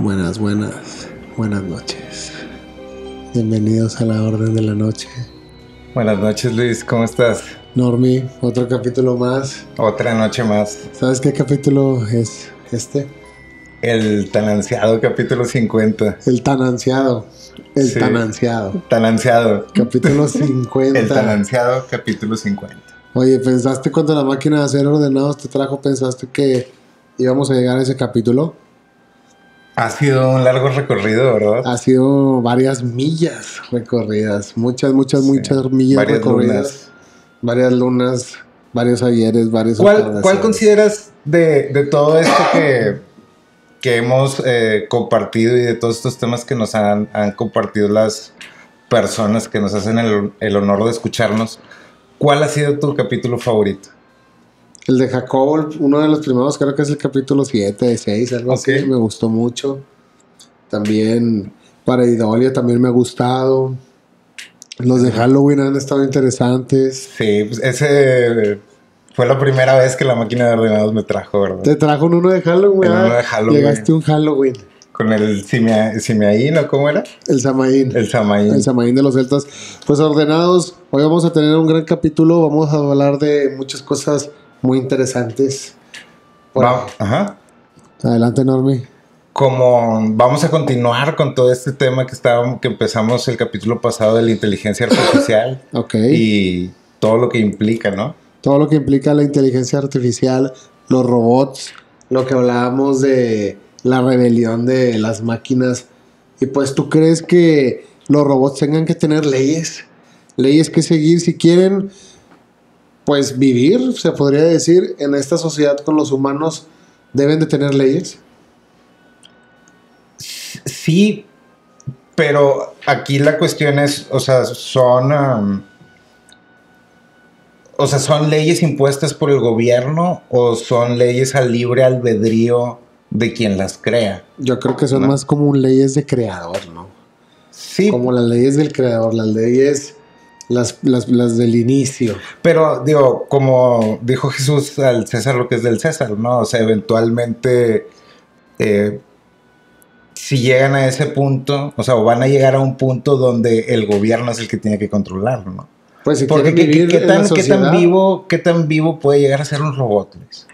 Buenas noches. Bienvenidos a la Orden de la Noche. Buenas noches, Luis, ¿cómo estás? Normi, otro capítulo más. Otra noche más. ¿Sabes qué capítulo es este? El tan ansiado capítulo 50. El tan ansiado. Sí. Tan ansiado. Tan ansiado. Capítulo 50. El tan ansiado capítulo 50. Oye, ¿pensaste cuando la máquina de hacer ordenados te trajo, pensaste que íbamos a llegar a ese capítulo? Ha sido un largo recorrido, ¿verdad? Ha sido varias millas recorridas. Muchas millas varias recorridas. Lunas. Varias lunas, varios ayeres, varios... ¿Cuál consideras de todo esto que hemos compartido y de todos estos temas que nos han compartido las personas que nos hacen el honor de escucharnos? ¿Cuál ha sido tu capítulo favorito? El de Jacobo, uno de los primeros, creo que es el capítulo 7, 6, algo así, me gustó mucho. También Pareidolia también me ha gustado. Los de Halloween han estado interesantes. Sí, pues ese fue la primera vez que la máquina de ordenados me trajo, ¿verdad? Te trajo en uno de Halloween. En uno de Halloween. Llegaste un Halloween. Con el Simeaín, ¿o cómo era? El Samaín. El Samaín. El Samaín de los celtas. Pues ordenados, hoy vamos a tener un gran capítulo. Vamos a hablar de muchas cosas muy interesantes. Ajá. Adelante, Normi. Como vamos a continuar con todo este tema que empezamos el capítulo pasado de la inteligencia artificial. Ok. Y todo lo que implica, ¿no? Todo lo que implica la inteligencia artificial, los robots, lo que hablábamos de la rebelión de las máquinas. Y pues, ¿tú crees que los robots tengan que tener leyes? Leyes que seguir si quieren, pues, vivir, se podría decir, en esta sociedad con los humanos, ¿deben de tener leyes? Sí, pero aquí la cuestión es, ¿son leyes impuestas por el gobierno o son leyes al libre albedrío de quien las crea? Yo creo que son más como leyes de creador, ¿no? Sí. Como las leyes del creador, las leyes, las del inicio. Pero, digo, como dijo Jesús, al César lo que es del César, ¿no? O sea, eventualmente... si llegan a ese punto, o van a llegar a un punto donde el gobierno es el que tiene que controlarlo, ¿no? Pues si porque ¿qué tan vivo puede llegar a ser un robot, Luis?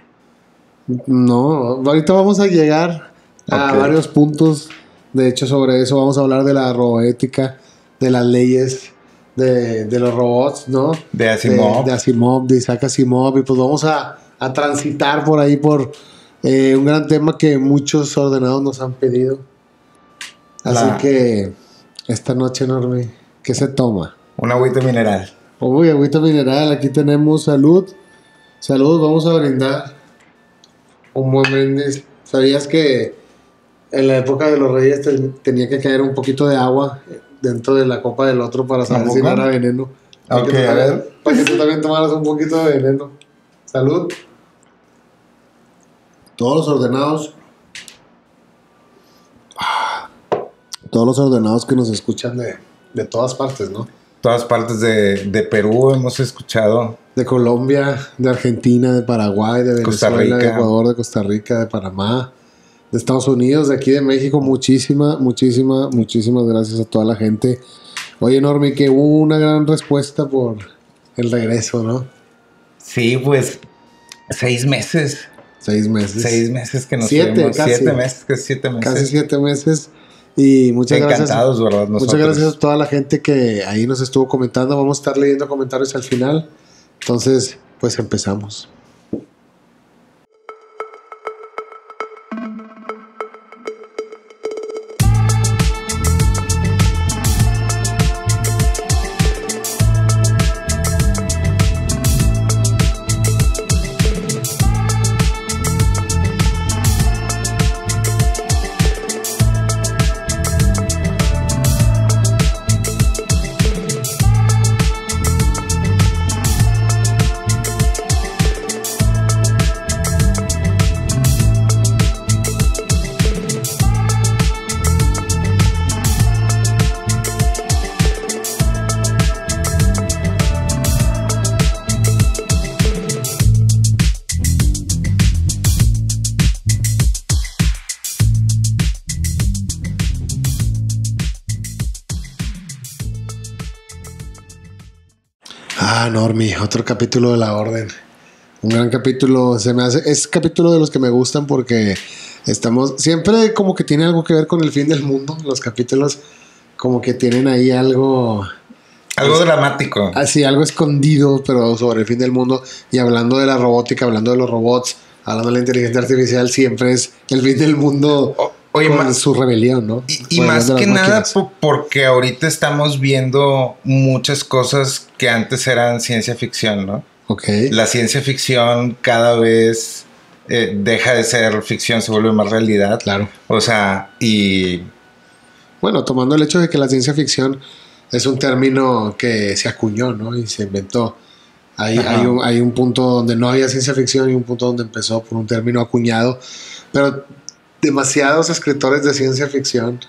No, ahorita vamos a llegar a varios puntos. De hecho, sobre eso vamos a hablar de la roboética, de las leyes de los robots, ¿no? De Asimov. De Asimov, de Isaac Asimov. Y pues vamos a transitar por ahí por un gran tema que muchos ordenados nos han pedido. Así que esta noche, Normi, ¿qué se toma? Una agüita mineral. Uy, agüita mineral. Aquí tenemos salud. Salud, vamos a brindar. Un buen brindis. ¿Sabías que en la época de los reyes tenía que caer un poquito de agua dentro de la copa del otro para saber si no era veneno? Ok, a ver. Para que tú también tomaras un poquito de veneno. Salud. Todos los ordenados que nos escuchan de todas partes, ¿no? Todas partes de Perú hemos escuchado. De Colombia, de Argentina, de Paraguay, de Venezuela, de Ecuador, de Costa Rica, de Panamá, de Estados Unidos, de aquí de México. Muchísimas gracias a toda la gente. Oye, Normi, que hubo una gran respuesta por el regreso, ¿no? Sí, pues 6 meses. 6 meses. 6 meses que nos 7, casi. 7 meses, casi 7 meses. Casi 7 meses. Y muchas gracias. Encantados, ¿verdad? Nosotros. Muchas gracias a toda la gente que ahí nos estuvo comentando. Vamos a estar leyendo comentarios al final. Entonces, pues empezamos. Normie, otro capítulo de La Orden. Un gran capítulo, es capítulo de los que me gustan porque siempre como que tiene algo que ver con el fin del mundo. Los capítulos como que tienen ahí algo dramático. Así, algo escondido, pero sobre el fin del mundo. Y hablando de la robótica, hablando de los robots, hablando de la inteligencia artificial, siempre es el fin del mundo con su rebelión, ¿no? Y más que nada porque ahorita estamos viendo muchas cosas que antes eran ciencia ficción, ¿no? Okay. La ciencia ficción cada vez deja de ser ficción, se vuelve más realidad. Claro. O sea, y... Bueno, tomando el hecho de que la ciencia ficción es un término que se acuñó, ¿no? Y se inventó. Hay un punto donde no había ciencia ficción y un punto donde empezó por un término acuñado. Pero demasiados escritores de ciencia ficción,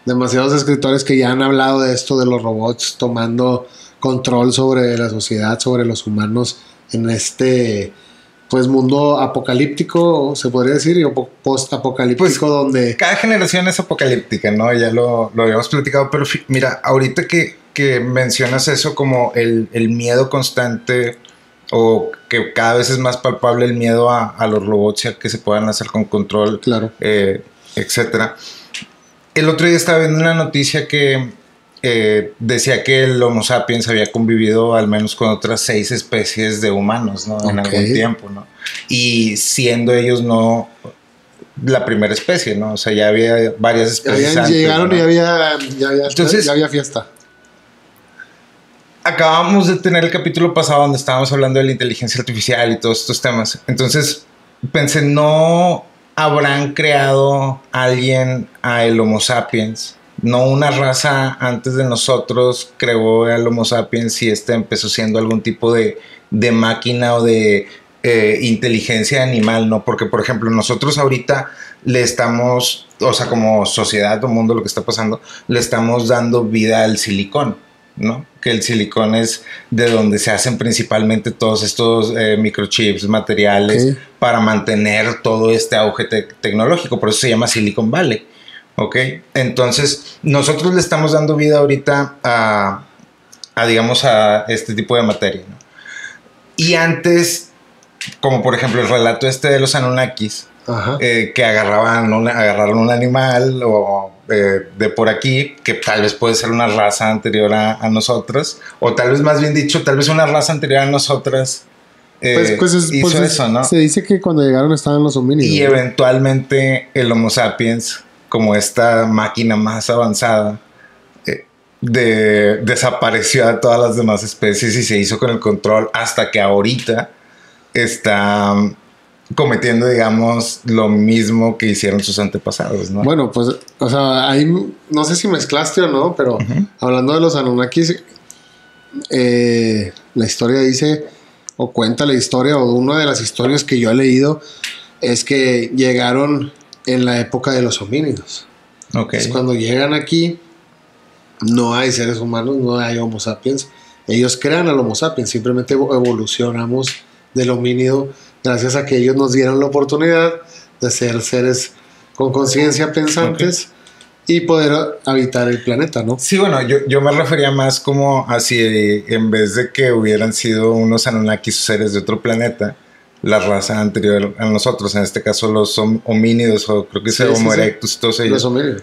demasiados escritores que ya han hablado de esto, de los robots tomando control sobre la sociedad, sobre los humanos en este... pues mundo apocalíptico, se podría decir, o post-apocalíptico, pues, donde... Cada generación es apocalíptica, ¿no? Ya lo habíamos platicado, pero mira, ahorita que mencionas eso como el miedo constante, o que cada vez es más palpable el miedo a los robots, a que se puedan hacer con control, claro, etcétera. El otro día estaba viendo una noticia que decía que el Homo sapiens había convivido al menos con otras 6 especies de humanos, ¿no? En algún tiempo, ¿no? Y siendo ellos no la primera especie, ¿no? O sea, ya había varias especies antes, llegaron, ¿no? y ya había fiesta. Acabamos de tener el capítulo pasado donde estábamos hablando de la inteligencia artificial y todos estos temas. Entonces pensé, ¿no habrán creado alguien a el Homo sapiens? No una raza antes de nosotros creó al Homo sapiens y empezó siendo algún tipo de máquina o de inteligencia animal, ¿no? Porque, por ejemplo, nosotros ahorita le estamos, o sea, como sociedad o mundo, lo que está pasando, le estamos dando vida al silicón, ¿no? Que el silicón es de donde se hacen principalmente todos estos microchips, materiales, para mantener todo este auge tecnológico. Por eso se llama Silicon Valley. Ok, entonces nosotros le estamos dando vida ahorita a digamos, a este tipo de materia, ¿no? Y antes, como por ejemplo el relato de los Anunnakis, que agarraron un animal o de por aquí, que tal vez puede ser una raza anterior a nosotros, o tal vez más bien dicho, tal vez una raza anterior a nosotras. Hizo eso, ¿no? Se dice que cuando llegaron estaban los homínidos. Y eventualmente el Homo sapiens, como esta máquina más avanzada, desapareció a todas las demás especies y se hizo con el control hasta que ahorita está cometiendo, digamos, lo mismo que hicieron sus antepasados, ¿no? Bueno, pues, o sea, ahí no sé si mezclaste o no, pero hablando de los Anunnakis, la historia dice, o cuenta la historia, o una de las historias que yo he leído, es que llegaron en la época de los homínidos. Es cuando llegan aquí, no hay seres humanos, no hay Homo sapiens. Ellos crean al Homo sapiens, simplemente evolucionamos del homínido gracias a que ellos nos dieron la oportunidad de ser seres con conciencia pensantes y poder habitar el planeta, ¿no? Sí, bueno, yo me refería más como así, en vez de que hubieran sido unos Anunnakis seres de otro planeta, la raza anterior a nosotros, en este caso los homínidos, o creo que es Homo erectus, todos ellos, los homínidos,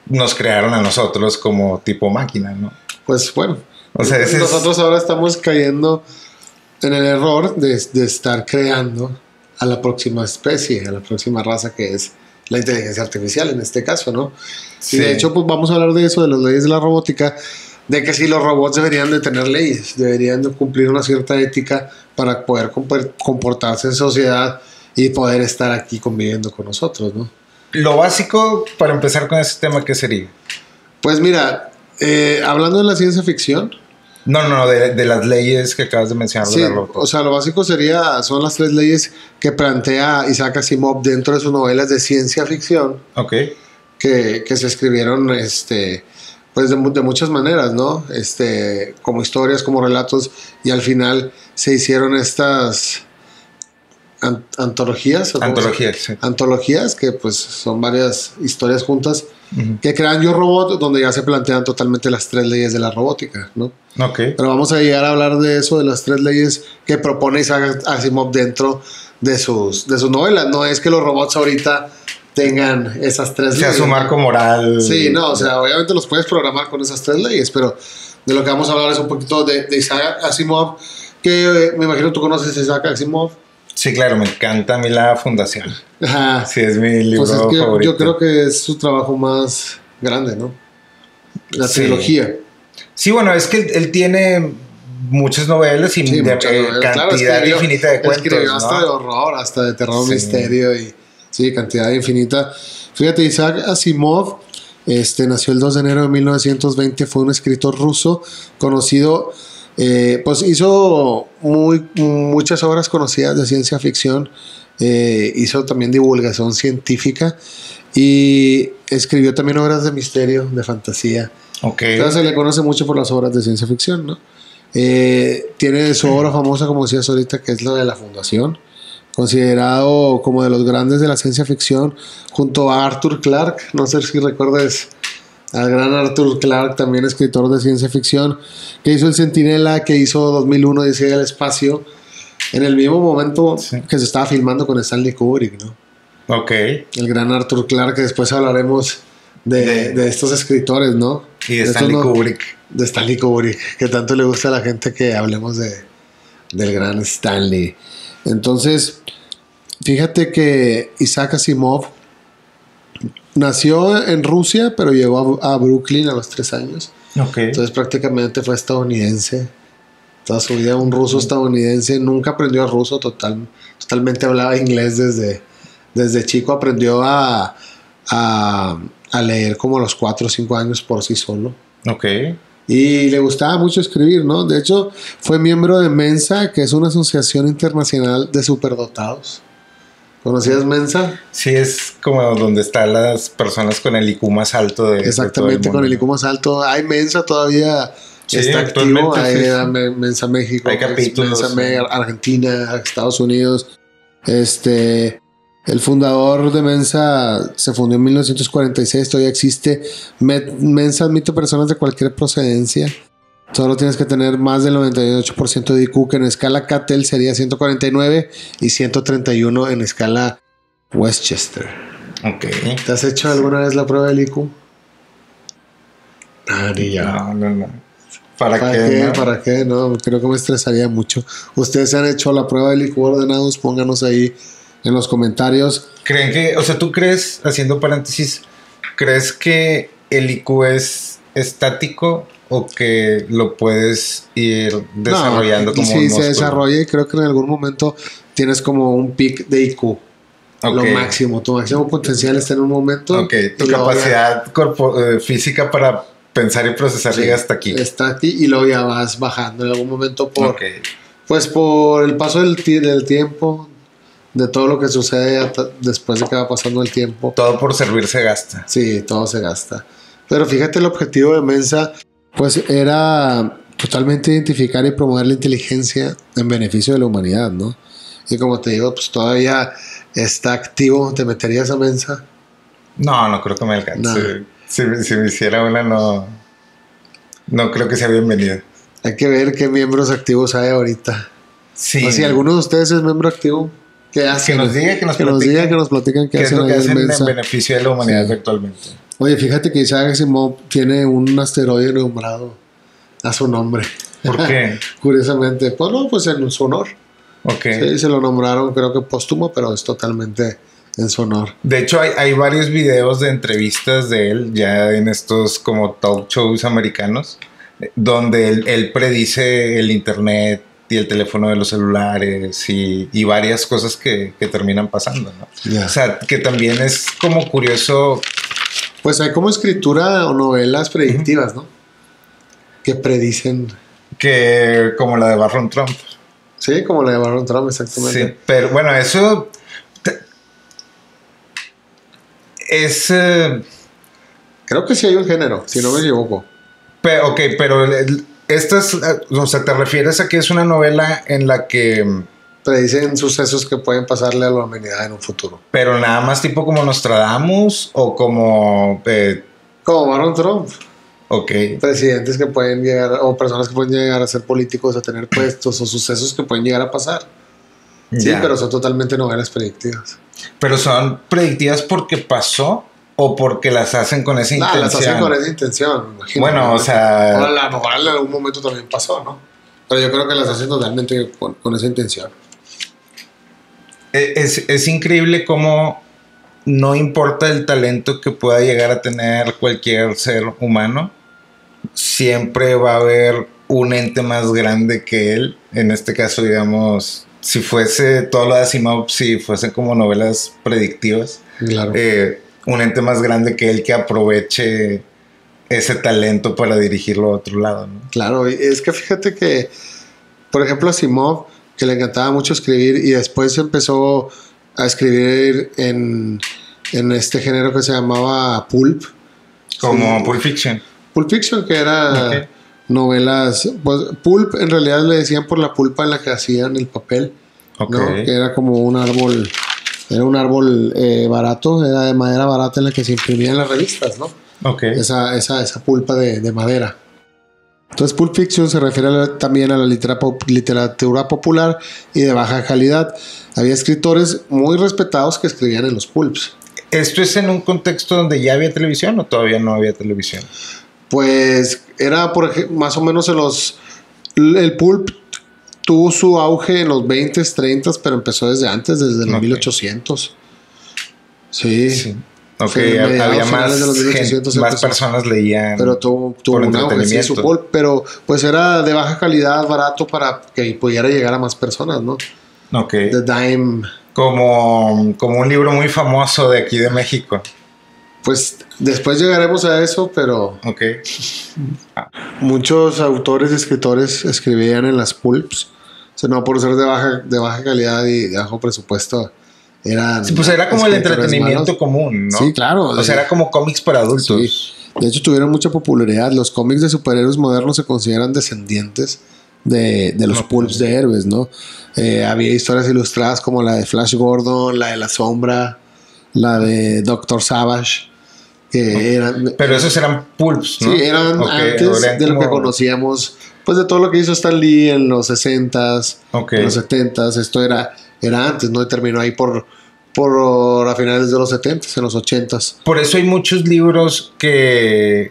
nos crearon a nosotros como tipo máquina, ¿no? Pues bueno, o sea, nosotros ahora estamos cayendo en el error de estar creando a la próxima especie, a la próxima raza, que es la inteligencia artificial en este caso, ¿no? Sí. Y de hecho, pues vamos a hablar de eso, de las leyes de la robótica, de que si los robots deberían de tener leyes, deberían de cumplir una cierta ética para poder comportarse en sociedad y poder estar aquí conviviendo con nosotros, ¿no? Lo básico para empezar con ese tema, ¿qué sería? Pues mira, hablando de la ciencia ficción. No, de las leyes que acabas de mencionar. Sí, o sea, lo básico son las 3 leyes que plantea Isaac Asimov dentro de sus novelas de ciencia ficción. Que se escribieron, pues de muchas maneras, ¿no? Como historias, como relatos, y al final se hicieron estas antologías. Antologías, sí. Antologías, que pues son varias historias juntas que crean Yo Robot, donde ya se plantean totalmente las 3 leyes de la robótica, ¿no? Ok. Pero vamos a llegar a hablar de eso, de las 3 leyes que propone Isaac Asimov dentro de sus novelas. No es que los robots ahorita tengan esas 3 leyes. O sea, su marco moral. Sí, no, o sea, obviamente los puedes programar con esas 3 leyes, pero de lo que vamos a hablar es un poquito de Isaac Asimov, que me imagino tú conoces a Isaac Asimov. Sí, claro, me encanta a mí La Fundación. Ajá. Sí, es mi libro Pues es que favorito. yo creo que es su trabajo más grande, ¿no? La trilogía. Sí, bueno, es que él tiene muchas novelas y muchas novelas. cantidad Claro, infinita de cuentos, escribió ¿no? hasta de horror, hasta de terror, misterio y sí, cantidad infinita. Fíjate, Isaac Asimov nació el 2 de enero de 1920, fue un escritor ruso conocido, pues hizo muchas obras conocidas de ciencia ficción, hizo también divulgación científica y escribió también obras de misterio, de fantasía. Okay. Entonces se le conoce mucho por las obras de ciencia ficción, ¿no? Tiene su obra famosa, como decías ahorita, que es la de La Fundación, considerado como de los grandes de la ciencia ficción, junto a Arthur Clarke. No sé si recuerdas al gran Arthur Clarke, también escritor de ciencia ficción, que hizo El Centinela, que hizo 2001 Odisea del Espacio, en el mismo momento que se estaba filmando con Stanley Kubrick, ¿no? Ok. El gran Arthur Clarke, que después hablaremos de estos escritores, ¿no? Y de Stanley Kubrick. De Stanley Kubrick, que tanto le gusta a la gente que hablemos del gran Stanley. Entonces, fíjate que Isaac Asimov nació en Rusia, pero llegó a Brooklyn a los 3 años. Okay. Entonces prácticamente fue estadounidense. Toda su vida un ruso estadounidense. Nunca aprendió ruso, totalmente hablaba inglés desde chico. Aprendió a leer como a los 4 o 5 años por sí solo. Ok. Y le gustaba mucho escribir, ¿no? De hecho, fue miembro de Mensa, que es una asociación internacional de superdotados. ¿Conocías Mensa? Sí, es como donde están las personas con el IQ más alto de Exactamente, de todo el con el IQ más alto. Hay Mensa todavía, sí, está activo. Hay sí. Mensa México, hay capítulos, Mensa Argentina, Estados Unidos. El fundador de Mensa se fundó en 1946, todavía existe. Mensa admite personas de cualquier procedencia. Solo tienes que tener más del 98% de IQ, que en escala Cattell sería 149 y 131 en escala Westchester. Ok. ¿Te has hecho alguna vez la prueba del IQ? Ni yo. No. ¿Para qué? ¿Qué? ¿No? ¿Para qué? No, creo que me estresaría mucho. ¿Ustedes se han hecho la prueba del IQ ordenados? Pónganos ahí en los comentarios. ¿Creen que, o sea, tú crees, haciendo paréntesis, crees que el IQ es estático o que lo puedes ir desarrollando como un sí, músculo? se desarrolla y creo que en algún momento tienes como un pic de IQ. Okay. Lo máximo, tu máximo potencial está en un momento. Ok, tu capacidad física para pensar y procesar llega hasta aquí. Está aquí y luego ya vas bajando en algún momento pues por el paso del tiempo, de todo lo que sucede después de que va pasando el tiempo. Todo por servir se gasta. Sí, todo se gasta. Pero fíjate, el objetivo de Mensa pues era totalmente identificar y promover la inteligencia en beneficio de la humanidad, ¿no? Y como te digo, pues todavía está activo. ¿Te meterías a Mensa? No creo que me alcance. No. Si me hiciera una, no creo que sea bienvenido. Hay que ver qué miembros activos hay ahorita. Sí. O si alguno de ustedes es miembro activo, ¿qué hacen? Que nos diga, que nos platican qué hacen es lo que hacen en beneficio de la humanidad actualmente. Oye, fíjate que Isaac Asimov tiene un asteroide nombrado a su nombre. ¿Por qué? Curiosamente, pues en su honor. Ok. Sí, se lo nombraron, creo que póstumo, pero es totalmente en su honor. De hecho, hay varios videos de entrevistas de él, ya en estos como talk shows americanos, donde él predice el internet y el teléfono de los celulares y varias cosas que terminan pasando, ¿no? Yeah. O sea, que también es como curioso. Pues hay como escritura o novelas predictivas, ¿no? Que predicen. Que como la de Barron Trump. Sí, como la de Barron Trump, exactamente. Sí, pero bueno, eso es... creo que sí hay un género, si no me equivoco. Pero estas, o sea, ¿te refieres a que es una novela en la que predicen sucesos que pueden pasarle a la humanidad en un futuro. Pero nada más tipo como Nostradamus o como... Como Donald Trump. Ok. Presidentes que pueden llegar, o personas que pueden llegar a ser políticos, a tener puestos, o sucesos que pueden llegar a pasar. Sí, Ya. pero son totalmente novelas predictivas. Pero son predictivas porque pasó o porque las hacen con esa intención. Las hacen con esa intención, me imagino. Bueno, o sea... O la novela en algún momento también pasó, ¿no? Pero yo creo que las hacen totalmente con esa intención. Es increíble cómo no importa el talento que pueda llegar a tener cualquier ser humano, siempre va a haber un ente más grande que él. En este caso, digamos, si fuese todo lo de Asimov, si fuesen como novelas predictivas, Claro. Un ente más grande que él que aproveche ese talento para dirigirlo a otro lado, ¿no? Claro, y es que fíjate que, por ejemplo, Asimov, que le encantaba mucho escribir y después empezó a escribir en este género que se llamaba Pulp. Como Sí. Pulp Fiction. Pulp Fiction, que era Ok. novelas, pues Pulp en realidad le decían por la pulpa en la que hacían el papel, Ok. ¿no? Que era como un árbol, era un árbol barato, era de madera barata en la que se imprimían las revistas, ¿no? Ok. Esa pulpa de madera. Entonces Pulp Fiction se refiere también a la literatura popular y de baja calidad. Había escritores muy respetados que escribían en los pulps. ¿Esto es en un contexto donde ya había televisión o todavía no había televisión? Pues era por más o menos el pulp tuvo su auge en los 20s, 30s, pero empezó desde antes, desde los Ok. 1800. Sí. Sí. Ok, Sí, mediados, había finales más, de los 1800 más empezó. personas leían. Pero tuvo por un auge, sí, entretenimiento. su pulp, pero pues era de baja calidad, barato para que pudiera llegar a más personas, ¿no? Ok. The Dime. Como un libro muy famoso de aquí de México. Pues después llegaremos a eso, pero Ok. muchos autores y escritores escribían en las pulps. O sea, no por ser de baja calidad y de bajo presupuesto. Eran Sí, pues era como el escritores entretenimiento malos. común, ¿no? Sí, claro. O sea, era como cómics para adultos. De hecho, tuvieron mucha popularidad. Los cómics de superhéroes modernos se consideran descendientes de los Ok. pulps de héroes, ¿no? Había historias ilustradas como la de Flash Gordon, la de La Sombra, la de Doctor Savage, que eran... Pero esos eran pulps, ¿no? Sí, eran Ok, antes eran de lo que como- conocíamos, pues de todo lo que hizo Stan Lee en los 60s, Ok. en los 70s. Esto era antes, ¿no? Y terminó ahí por a finales de los 70s, en los 80s. Por eso hay muchos libros que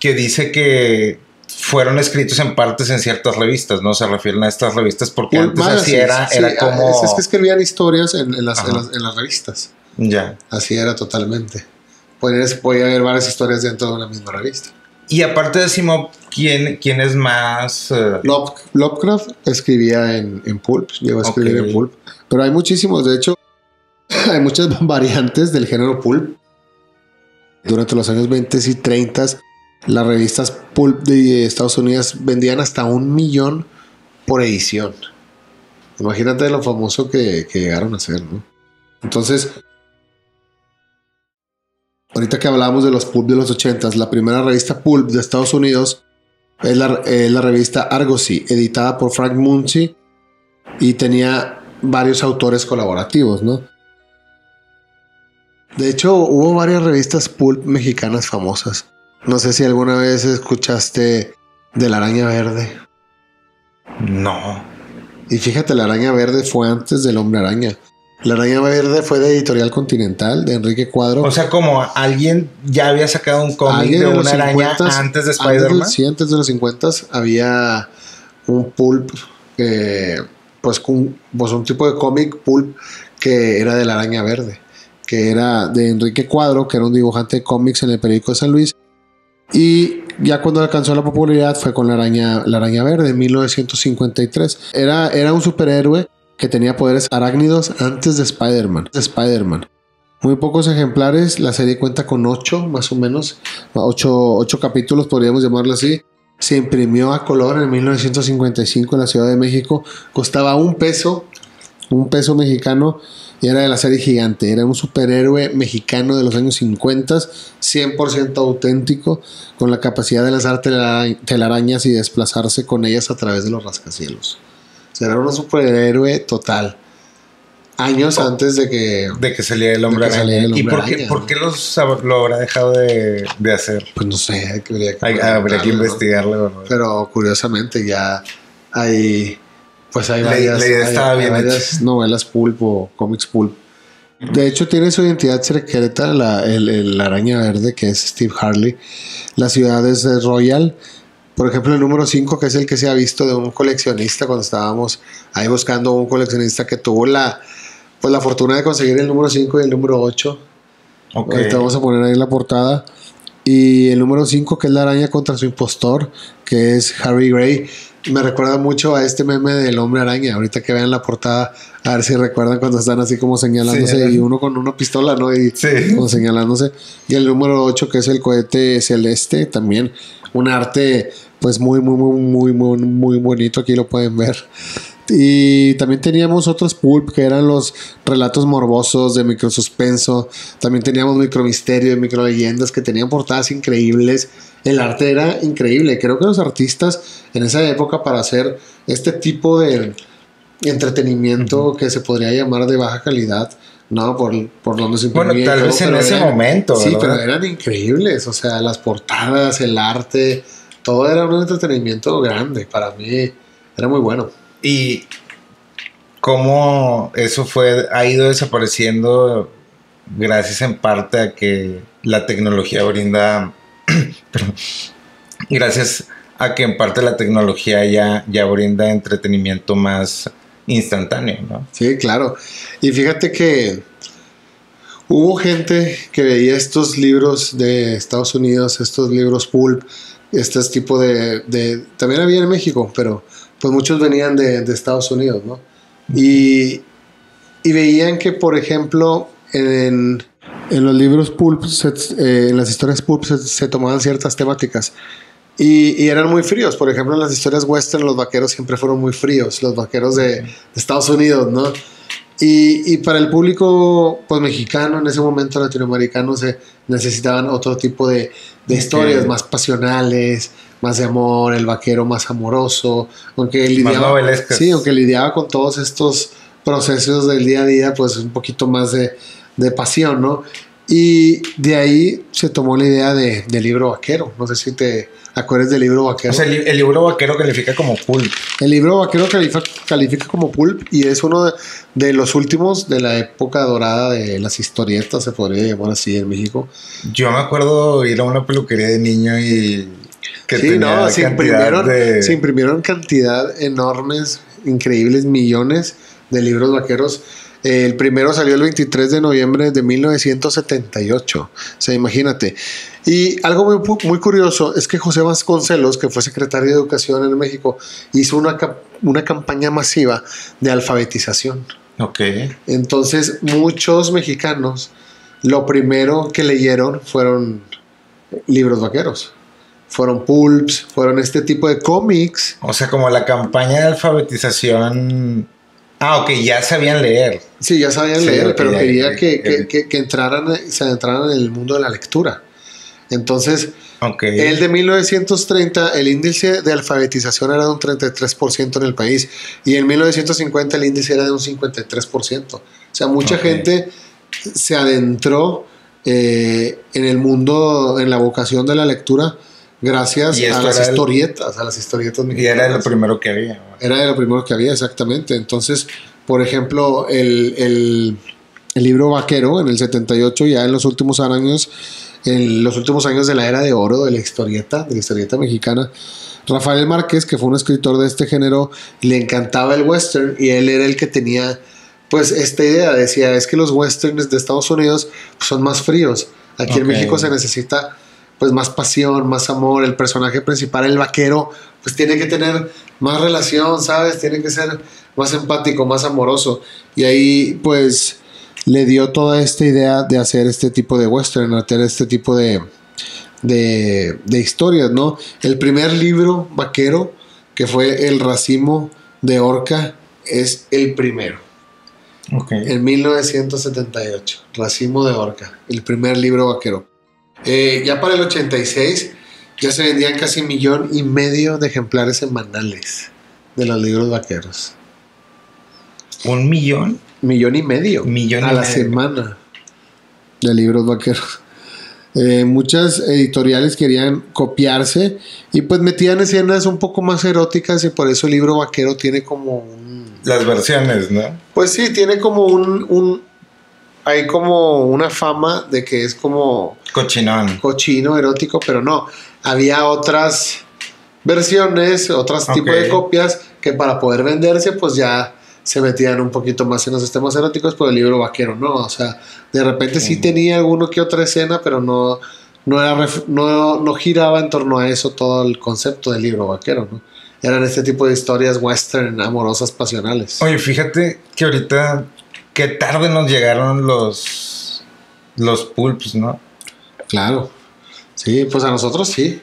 dice que fueron escritos en partes en ciertas revistas, ¿no? Se refieren a estas revistas porque antes así era como... Es que escribían historias en las Ajá. revistas. Ya. Así era totalmente. Podía haber varias historias dentro de una misma revista. Y aparte de Asimov, ¿quién es más...? Lovecraft escribía en Pulp, llegó a escribir Ok. en Pulp. Pero hay muchísimos, de hecho, hay muchas variantes del género Pulp. Durante los años 20 y 30, las revistas Pulp de Estados Unidos vendían hasta 1 millón por edición. Imagínate lo famoso que llegaron a ser, ¿no? Entonces, ahorita que hablábamos de los Pulp de los 80, la primera revista Pulp de Estados Unidos es la revista Argosy, editada por Frank Muncy, y tenía varios autores colaborativos, ¿no? De hecho, hubo varias revistas Pulp mexicanas famosas. No sé si alguna vez escuchaste de La Araña Verde. No. Y fíjate, La Araña Verde fue antes del Hombre Araña. La Araña Verde fue de Editorial Continental, de Enrique Cuadro. O sea, como alguien ya había sacado un cómic Alguien de en una los araña 50s, antes de Spider-Man. Sí, antes de los 50 había un pulp, pues un tipo de cómic pulp que era de La Araña Verde, que era de Enrique Cuadro, que era un dibujante de cómics en el periódico de San Luis. Y ya cuando alcanzó la popularidad fue con la araña Verde en 1953. Era un superhéroe que tenía poderes arácnidos antes de Spider-Man. Muy pocos ejemplares, la serie cuenta con 8 más o menos, 8 capítulos podríamos llamarlo así. Se imprimió a color en 1955 en la Ciudad de México, costaba $1, $1 mexicano, y era de la serie Gigante. Era un superhéroe mexicano de los años 50, 100% auténtico, con la capacidad de lanzar telarañas y desplazarse con ellas a través de los rascacielos. Era un superhéroe total. Años antes de que saliera el Hombre Araña. ¿Y por qué lo habrá dejado de hacer? Pues no sé, habría que investigarlo, ¿no? Pero curiosamente ya hay varias novelas pulp o cómics pulp. De hecho, tiene su identidad secreta el araña verde, que es Steve Harley. La ciudad es Royal. Por ejemplo, el número 5, que es el que se ha visto de un coleccionista, cuando estábamos ahí buscando un coleccionista que tuvo la fortuna de conseguir el número 5 y el número 8. Okay. Ahorita vamos a poner ahí la portada. Y el número 5, que es la araña contra su impostor, que es Harry Gray. Me recuerda mucho a este meme del Hombre Araña. Ahorita que vean la portada, a ver si recuerdan cuando están así como señalándose, y uno con una pistola, ¿no? Y como señalándose. Y el número 8, que es el cohete celeste, también un arte pues muy bonito. Aquí lo pueden ver. Y también teníamos otros pulp que eran los relatos morbosos de microsuspenso. También teníamos micromisterio, microleyendas, que tenían portadas increíbles. El arte era increíble. Creo que los artistas en esa época, para hacer este tipo de entretenimiento que se podría llamar de baja calidad, no por donde se imprimía. Bueno, tal vez en ese momento, sí, ¿verdad? pero eran increíbles. O sea, las portadas, el arte, todo era un entretenimiento grande. Para mí era muy bueno. ¿Y cómo eso ha ido desapareciendo gracias en parte a que la tecnología brinda, gracias a que en parte la tecnología ya brinda entretenimiento más instantáneo, ¿no? Sí, claro. Y fíjate que hubo gente que veía estos libros de Estados Unidos, estos libros pulp, este tipo de también había en México, pero pues muchos venían de Estados Unidos, ¿no? Y veían que, por ejemplo, en los libros pulp, en las historias pulp se tomaban ciertas temáticas y eran muy fríos. Por ejemplo, en las historias western los vaqueros siempre fueron muy fríos, los vaqueros de Estados Unidos, ¿no? Y para el público pues mexicano, en ese momento latinoamericano, se necesitaban otro tipo de historias más pasionales, más de amor, el vaquero más amoroso, aunque lidiaba con todos estos procesos del día a día, pues un poquito más de pasión, ¿no? Y de ahí se tomó la idea del libro vaquero. No sé si te acuerdas del libro vaquero. O sea, el libro vaquero califica como pulp. El libro vaquero califica como pulp y es uno de los últimos de la época dorada de las historietas, se podría llamar así en México. Yo me acuerdo ir a una peluquería de niño y que se imprimieron cantidad enormes, increíbles, millones de libros vaqueros. El primero salió el 23 de noviembre de 1978. O sea, imagínate. Y algo muy curioso es que José Vasconcelos, que fue secretario de Educación en México, hizo una campaña masiva de alfabetización. Ok. Entonces, muchos mexicanos, lo primero que leyeron fueron libros vaqueros. Fueron pulps, fueron este tipo de cómics. O sea, como la campaña de alfabetización. Ah, ok, ya sabían leer. Sí, ya sabían leer, pero quería que se adentraran en el mundo de la lectura. Entonces, el de 1930, el índice de alfabetización era de un 33% en el país. Y en 1950 el índice era de un 53%. O sea, mucha gente se adentró en el mundo, en la vocación de la lectura, gracias a las historietas mexicanas. Y era de lo primero que había. Era de lo primero que había, exactamente. Entonces, por ejemplo, el libro vaquero en el 78, ya en los últimos años de la era de oro de la historieta mexicana, Rafael Márquez, que fue un escritor de este género, le encantaba el western y él era el que tenía pues esta idea. Decía, es que los westerns de Estados Unidos pues, son más fríos. Aquí en México se necesita pues más pasión, más amor. El personaje principal, el vaquero, pues tiene que tener más relación, ¿sabes? Tiene que ser más empático, más amoroso. Y ahí pues le dio toda esta idea de hacer este tipo de western, hacer este tipo de historias, ¿no? El primer libro vaquero, que fue El racimo de Orca, es el primero. En 1978, Racimo de Orca, el primer libro vaquero. Ya para el 86 ya se vendían casi 1,5 millones de ejemplares semanales de los libros vaqueros. ¿1 millón? 1,5 millones a la semana de libros vaqueros. Muchas editoriales querían copiarse y pues metían escenas un poco más eróticas y por eso el libro vaquero tiene como las versiones, ¿no? Pues sí, tiene como hay como una fama de que es como cochino, erótico, pero no. Había otras versiones, otros tipos de copias que para poder venderse pues ya se metían un poquito más en los temas eróticos, pero el libro vaquero no, o sea, de repente sí tenía alguno que otra escena, pero no giraba en torno a eso todo el concepto del libro vaquero, ¿no? Eran este tipo de historias western, amorosas, pasionales. Oye, fíjate que ahorita, qué tarde nos llegaron los pulps, ¿no? Claro, sí, pues a nosotros sí.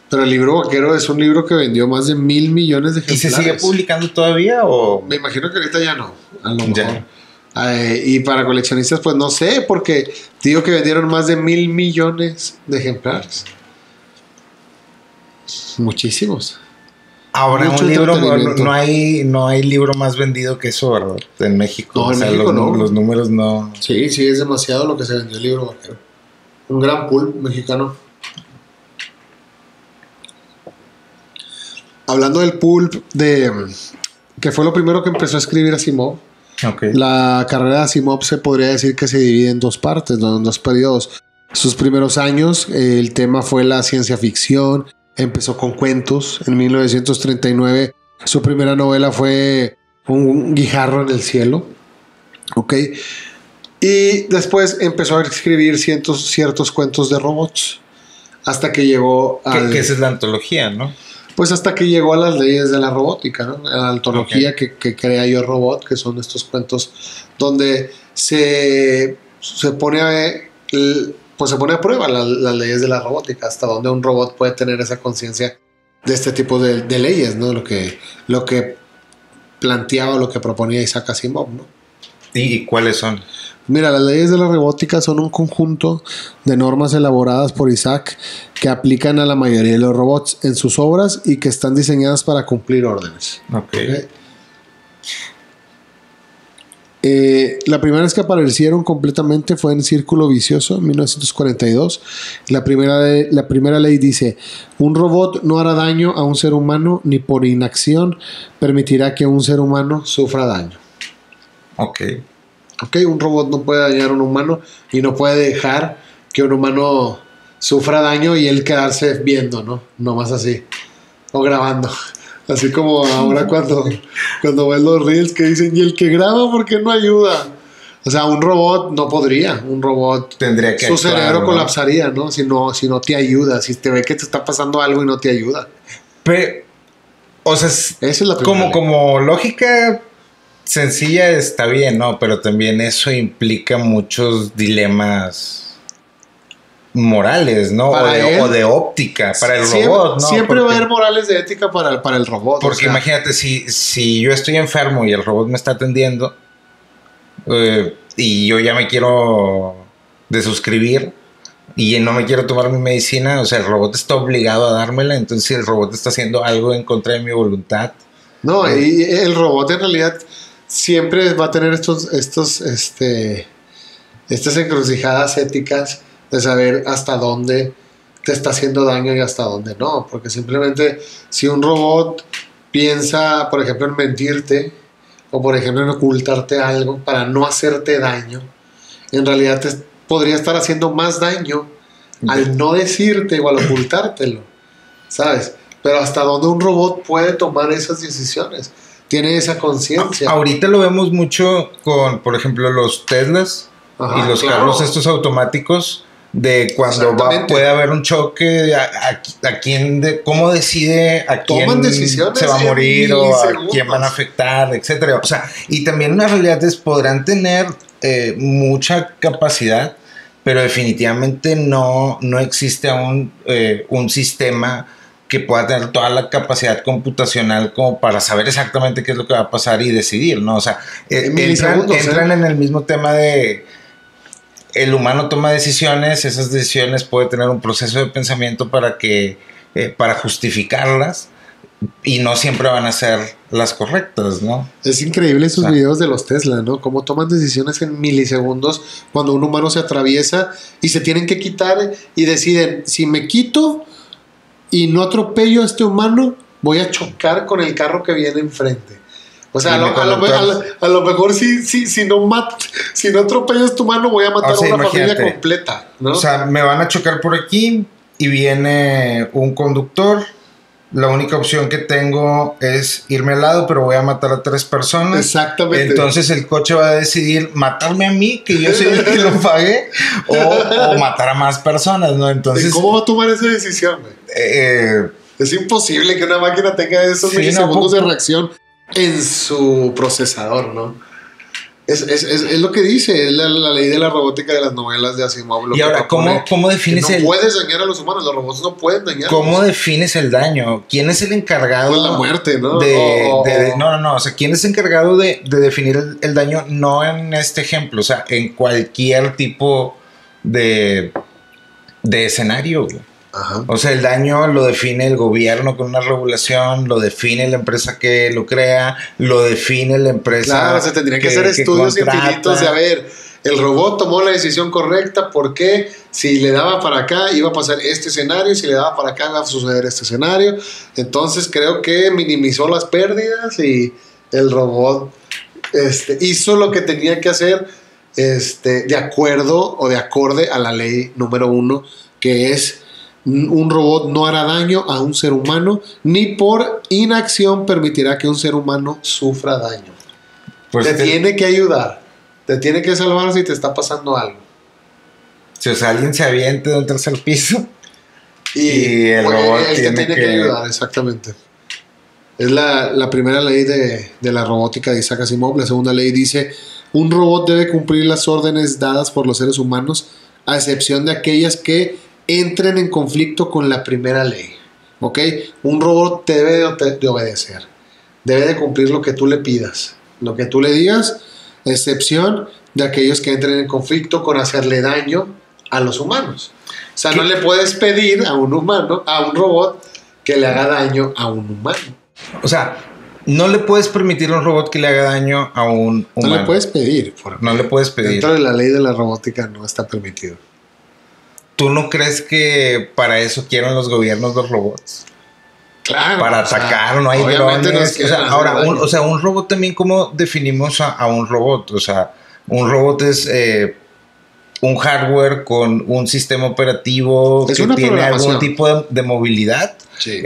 Pero el libro vaquero es un libro que vendió más de 1,000 millones de ejemplares. ¿Y se sigue publicando todavía o...? Me imagino que ahorita ya no, a lo mejor. Y para coleccionistas, pues no sé, porque digo que vendieron más de 1,000 millones de ejemplares. Muchísimos. Ahora un libro, no hay libro más vendido que eso, ¿verdad? En México. No, en México no. Los números no... Sí, es demasiado lo que se vendió el libro vaquero. Un gran pulp mexicano. Hablando del pulp, que fue lo primero que empezó a escribir Asimov. La carrera de Asimov se podría decir que se divide en dos partes, en dos periodos. Sus primeros años, el tema fue la ciencia ficción. Empezó con cuentos. En 1939, su primera novela fue Un guijarro en el cielo. Y después empezó a escribir ciertos cuentos de robots. Hasta que llegó a... Que esa es la antología, ¿no? Pues hasta que llegó a las leyes de la robótica, ¿no? La antología que crea Yo Robot, que son estos cuentos donde se pone a prueba las leyes de la robótica, hasta donde un robot puede tener esa conciencia de este tipo de leyes, ¿no? Lo que planteaba, lo que proponía Isaac Asimov, ¿no? ¿Y cuáles son? Mira, las leyes de la robótica son un conjunto de normas elaboradas por Isaac que aplican a la mayoría de los robots en sus obras y que están diseñadas para cumplir órdenes. La primera vez que aparecieron completamente fue en Círculo Vicioso, en 1942. La primera ley dice: un robot no hará daño a un ser humano ni por inacción permitirá que un ser humano sufra daño. Un robot no puede dañar a un humano y no puede dejar que un humano sufra daño y él quedarse viendo, ¿no? Nomás así. O grabando. Así como ahora cuando ven los reels que dicen, y el que graba, ¿por qué no ayuda? O sea, un robot no podría. Un robot tendría que su cerebro, ¿no? Colapsaría, ¿no? Si no te ayuda. Si te ve que te está pasando algo y no te ayuda. Pero, o sea, esa es la como lógica sencilla está bien, ¿no? Pero también eso implica muchos dilemas morales, ¿no? O de óptica para el robot, ¿no? Siempre va a haber morales de ética para el robot. Porque imagínate, si yo estoy enfermo y el robot me está atendiendo y yo ya me quiero desuscribir y no me quiero tomar mi medicina, o sea, el robot está obligado a dármela, entonces el robot está haciendo algo en contra de mi voluntad. No, y el robot en realidad siempre va a tener estas encrucijadas éticas de saber hasta dónde te está haciendo daño y hasta dónde no, porque simplemente si un robot piensa, por ejemplo, en mentirte o por ejemplo en ocultarte algo para no hacerte daño, en realidad te podría estar haciendo más daño al no decirte o al ocultártelo, ¿sabes? Pero hasta dónde un robot puede tomar esas decisiones, tiene esa conciencia. Ahorita lo vemos mucho con, por ejemplo, los Teslas y los carros estos automáticos, de cuando puede haber un choque, cómo decide a quién se va a morir o a quién van a afectar, etcétera. O sea, y también una realidad es podrán tener mucha capacidad, pero definitivamente no existe aún un sistema que pueda tener toda la capacidad computacional como para saber exactamente qué es lo que va a pasar y decidir, ¿no? O sea, entran en el mismo tema de el humano toma decisiones, esas decisiones puede tener un proceso de pensamiento para justificarlas, y no siempre van a ser las correctas, ¿no? Es increíble esos O sea, videos de los Tesla, ¿no? Cómo toman decisiones en milisegundos cuando un humano se atraviesa y se tienen que quitar y deciden, si me quito y no atropello a este humano, voy a chocar con el carro que viene enfrente. O sea, a lo mejor si no atropello a este humano, voy a matar a una familia completa, ¿no? O sea, me van a chocar por aquí y viene un conductor. La única opción que tengo es irme al lado, pero voy a matar a 3 personas. Exactamente. Entonces el coche va a decidir matarme a mí, que yo soy el que lo pagué, o matar a más personas, ¿no? Entonces, ¿cómo va a tomar esa decisión, güey? Es imposible que una máquina tenga esos milisegundos de reacción en su procesador, ¿no? Es lo que dice, es la ley de la robótica de las novelas de Asimov. Y ahora, ¿cómo defines no puedes dañar a los humanos, los robots no pueden dañar. ¿Cómo defines el daño? ¿Quién es el encargado? Pues la muerte, ¿no? No. O sea, ¿quién es encargado de definir el daño? No en este ejemplo, o sea, en cualquier tipo de escenario. Ajá. O sea, el daño lo define el gobierno con una regulación, lo define la empresa que lo crea, lo define la empresa. Claro, se tendrían que hacer estudios científicos de, a ver, el robot tomó la decisión correcta porque si le daba para acá iba a pasar este escenario, si le daba para acá iba a suceder este escenario. Entonces creo que minimizó las pérdidas y el robot hizo lo que tenía que hacer de acuerdo o de acorde a la ley número 1, que es: un robot no hará daño a un ser humano, ni por inacción permitirá que un ser humano sufra daño. Pues te tiene que ayudar, te tiene que salvar si te está pasando algo. Si alguien se avienta de un tercer piso y el robot tiene que ayudar, exactamente. Es la primera ley de la robótica de Isaac Asimov. La segunda ley dice: un robot debe cumplir las órdenes dadas por los seres humanos, a excepción de aquellas que entren en conflicto con la primera ley. ¿Ok? Un robot te debe de obedecer. Debe de cumplir lo que tú le pidas, lo que tú le digas, excepción de aquellos que entren en conflicto con hacerle daño a los humanos. O sea, no le puedes pedir a un robot, que le haga daño a un humano. O sea, no le puedes permitir a un robot que le haga daño a un humano. No le puedes pedir. No le puedes pedir. Dentro de la ley de la robótica no está permitido. ¿Tú no crees que para eso quieren los gobiernos los robots? Claro. Para atacar, no hay drones. O sea, un robot también, ¿cómo definimos a un robot? O sea, un robot es un hardware con un sistema operativo que tiene algún tipo de movilidad. Sí.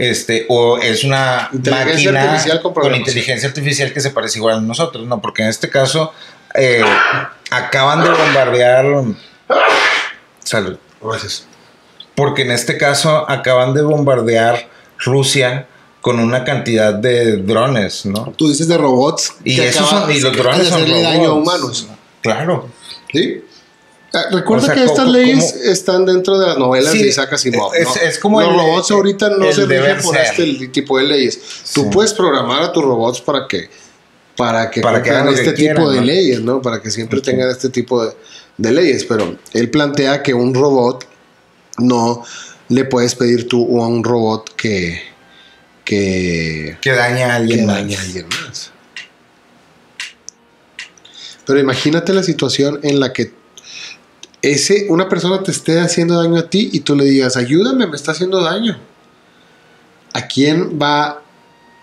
O es una máquina con inteligencia artificial que se parece igual a nosotros, ¿no? Porque en este caso acaban de bombardear. Salud. Gracias. Porque en este caso acaban de bombardear Rusia con una cantidad de drones, ¿no? Tú dices de robots. Y los drones son robots. Daño a humanos. Claro. Sí. Recuerda que estas leyes están dentro de las novelas de Isaac Asimov, ¿no? Es como los robots ahorita no se rigen por este tipo de leyes. Sí. Tú puedes programar a tus robots para que hagan este tipo de leyes, ¿no? Para que siempre tengan este tipo de leyes. Pero él plantea que un robot no le puedes pedir tú a un robot que dañe a alguien más. Pero imagínate la situación en la que una persona te esté haciendo daño a ti y tú le digas: ayúdame, me está haciendo daño. ¿A quién va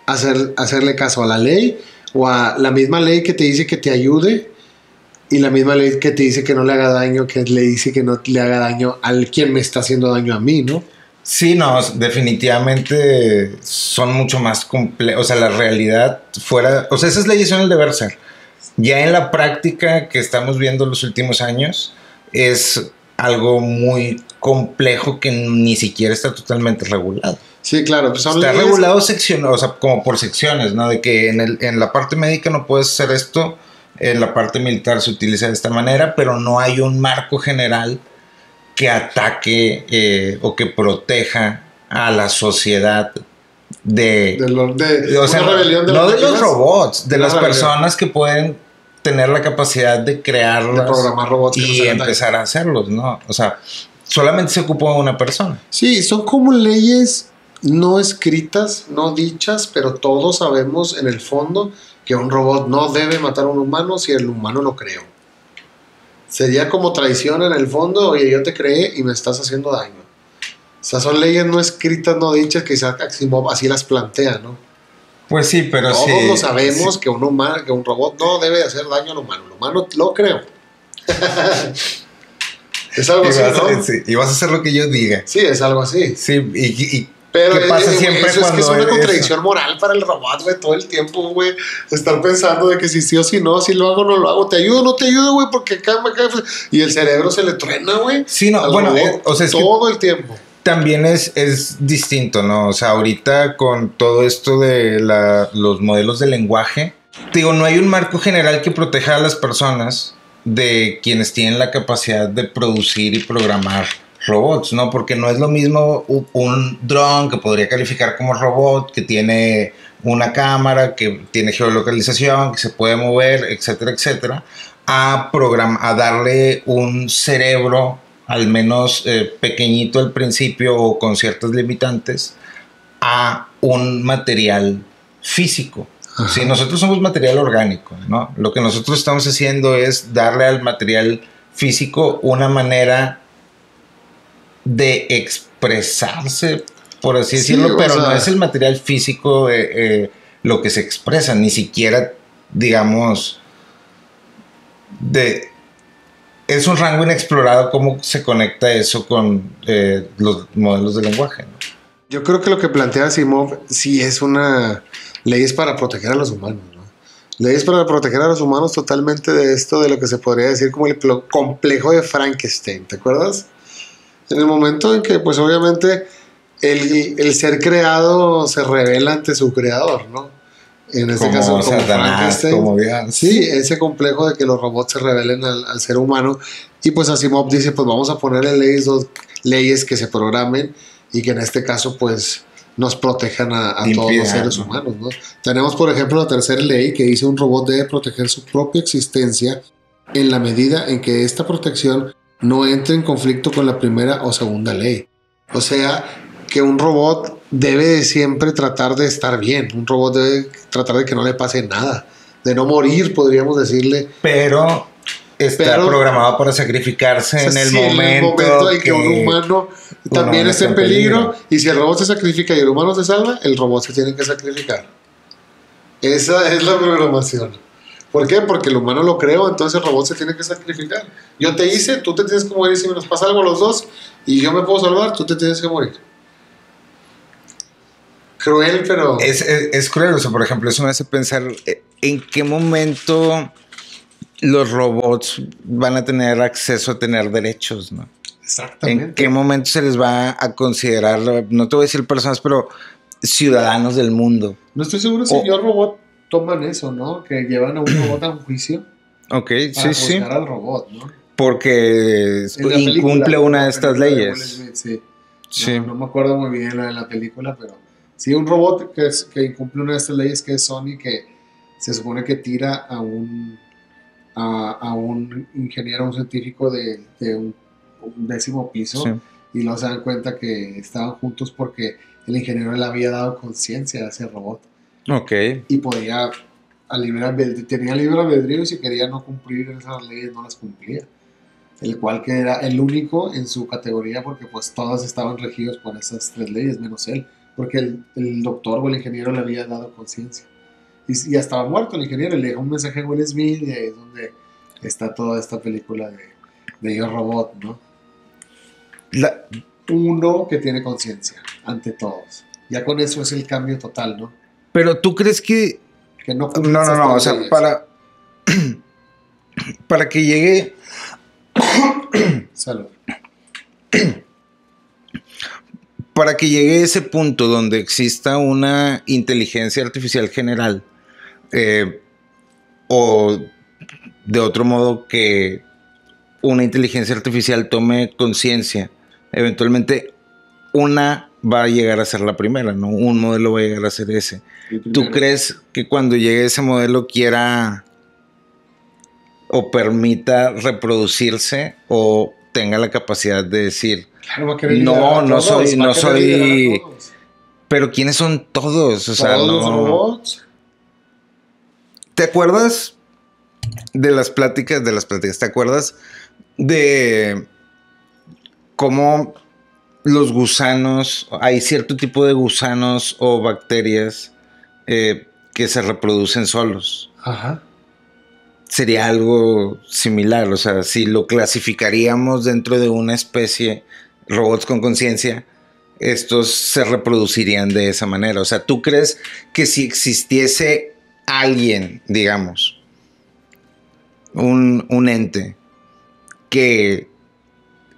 a hacerle caso? ¿A la ley? ¿O a la misma ley que te dice que te ayude? Y la misma ley que te dice que no le haga daño, que le dice que no le haga daño al quien me está haciendo daño a mí, ¿no? Sí, no, definitivamente son mucho más complejos. O sea, la realidad fuera... O sea, esas leyes son el deber ser. Ya en la práctica que estamos viendo los últimos años, es algo muy complejo que ni siquiera está totalmente regulado. Sí, claro. Pues está regulado o sea, como por secciones, ¿no? De que en la parte médica no puedes hacer esto, en la parte militar se utiliza de esta manera, pero no hay un marco general que ataque o que proteja a la sociedad de rebelión no de los robots, de las personas que pueden tener la capacidad de crearlas, de programar robots y empezar a hacerlos, ¿no? O sea, solamente se ocupa una persona. Sí, son como leyes no escritas, no dichas, pero todos sabemos en el fondo que un robot no debe matar a un humano si el humano lo creó. Sería como traición en el fondo, oye, yo te creé y me estás haciendo daño. O sea, son leyes no escritas, no dichas, que Isaac Asimov así las plantea, ¿no? Pues sí, pero todos sí. lo sabemos sí. Que un robot no debe hacer daño al humano. El humano lo creó. Es algo así, ¿no? Sí, y vas a hacer lo que yo diga. Sí, es algo así. Sí, pero ¿qué pasa siempre eso cuando es una contradicción moral para el robot, güey, todo el tiempo, güey. Estar pensando de que si sí o si no, si lo hago o no lo hago, te ayudo o no te ayudo, güey, porque acá me cae. Y el cerebro se le truena, güey. Sí, no, bueno, o sea, es todo el tiempo. También es distinto, ¿no? O sea, ahorita con todo esto de los modelos de lenguaje, digo, no hay un marco general que proteja a las personas de quienes tienen la capacidad de producir y programar robots, ¿no? Porque no es lo mismo un dron que podría calificar como robot, que tiene una cámara, que tiene geolocalización, que se puede mover, etcétera, etcétera, a darle un cerebro al menos pequeñito al principio o con ciertas limitantes, a un material físico. Si nosotros somos material orgánico, ¿no? Lo que nosotros estamos haciendo es darle al material físico una manera de expresarse, por así decirlo, pero no es el material físico lo que se expresa, ni siquiera, digamos, es un rango inexplorado cómo se conecta eso con los modelos de lenguaje, ¿no? Yo creo que lo que plantea Asimov sí es una ley para proteger a los humanos, ¿no? Leyes para proteger a los humanos totalmente de esto, de lo que se podría decir como el complejo de Frankenstein, ¿te acuerdas? En el momento en que, pues obviamente, el ser creado se revela ante su creador, ¿no? En este caso, como Frankenstein. Sí, ese complejo de que los robots se rebelen al ser humano. Y pues Asimov dice, pues vamos a ponerle leyes que se programen y que en este caso, pues, nos protejan a todos los seres humanos, ¿no? Tenemos, por ejemplo, la tercera ley que dice un robot debe proteger su propia existencia en la medida en que esta protección no entre en conflicto con la primera o segunda ley. O sea, que un robot debe de siempre tratar de estar bien. Un robot debe tratar de que no le pase nada, de no morir, podríamos decirle. Pero está programado para sacrificarse en el momento en que un humano también esté en peligro. Y si el robot se sacrifica y el humano se salva, el robot se tiene que sacrificar. Esa es la programación. ¿Por qué? Porque el humano lo creó, entonces el robot se tiene que sacrificar. Yo te hice, tú te tienes que morir si nos pasa algo a los dos y yo me puedo salvar, tú te tienes que morir. Cruel, pero... Es cruel, o sea, por ejemplo, eso me hace pensar en qué momento los robots van a tener acceso a tener derechos, ¿no? Exactamente. ¿En qué momento se les va a considerar, no te voy a decir personas, pero ciudadanos del mundo? No estoy seguro si Yo Robot toman eso, ¿no? Que llevan a un robot a un juicio. Ok, para sí. Para juzgar al robot, ¿no? Porque incumple una de estas leyes. Sí. No me acuerdo muy bien la de la película, pero sí, un robot que incumple una de estas leyes, que es Sony, que se supone que tira a un ingeniero, a un científico de un 10º piso, sí. Y luego se dan cuenta que estaban juntos porque el ingeniero le había dado conciencia a ese robot. Ok. Y podía, tenía libre albedrío, y si quería no cumplir esas leyes, no las cumplía. El cual que era el único en su categoría, porque pues todos estaban regidos por esas 3 leyes, menos él. Porque el doctor o el ingeniero le había dado conciencia. Y ya estaba muerto el ingeniero, y le dejó un mensaje a Will Smith, y ahí es donde está toda esta película de Yo Robot, ¿no? Uno que tiene conciencia ante todos. Ya con eso es el cambio total, ¿no? Pero tú crees que no, o sea, para que llegue salud. Para que llegue a ese punto donde exista una inteligencia artificial general, o de otro modo que una inteligencia artificial tome conciencia, eventualmente una va a llegar a ser la primera, ¿no? Un modelo va a llegar a ser ese. ¿Tú crees que cuando llegue ese modelo quiera o permita reproducirse o tenga la capacidad de decir, claro, no soy Pero ¿quiénes son todos? O sea, Todos los no. robots. ¿Te acuerdas de las pláticas? ¿Te acuerdas de cómo los gusanos, hay cierto tipo de gusanos o bacterias que se reproducen solos? Ajá. Sería algo similar, o sea, si lo clasificaríamos dentro de una especie, robots con conciencia, estos se reproducirían de esa manera. O sea, ¿tú crees que si existiese alguien, digamos, un ente que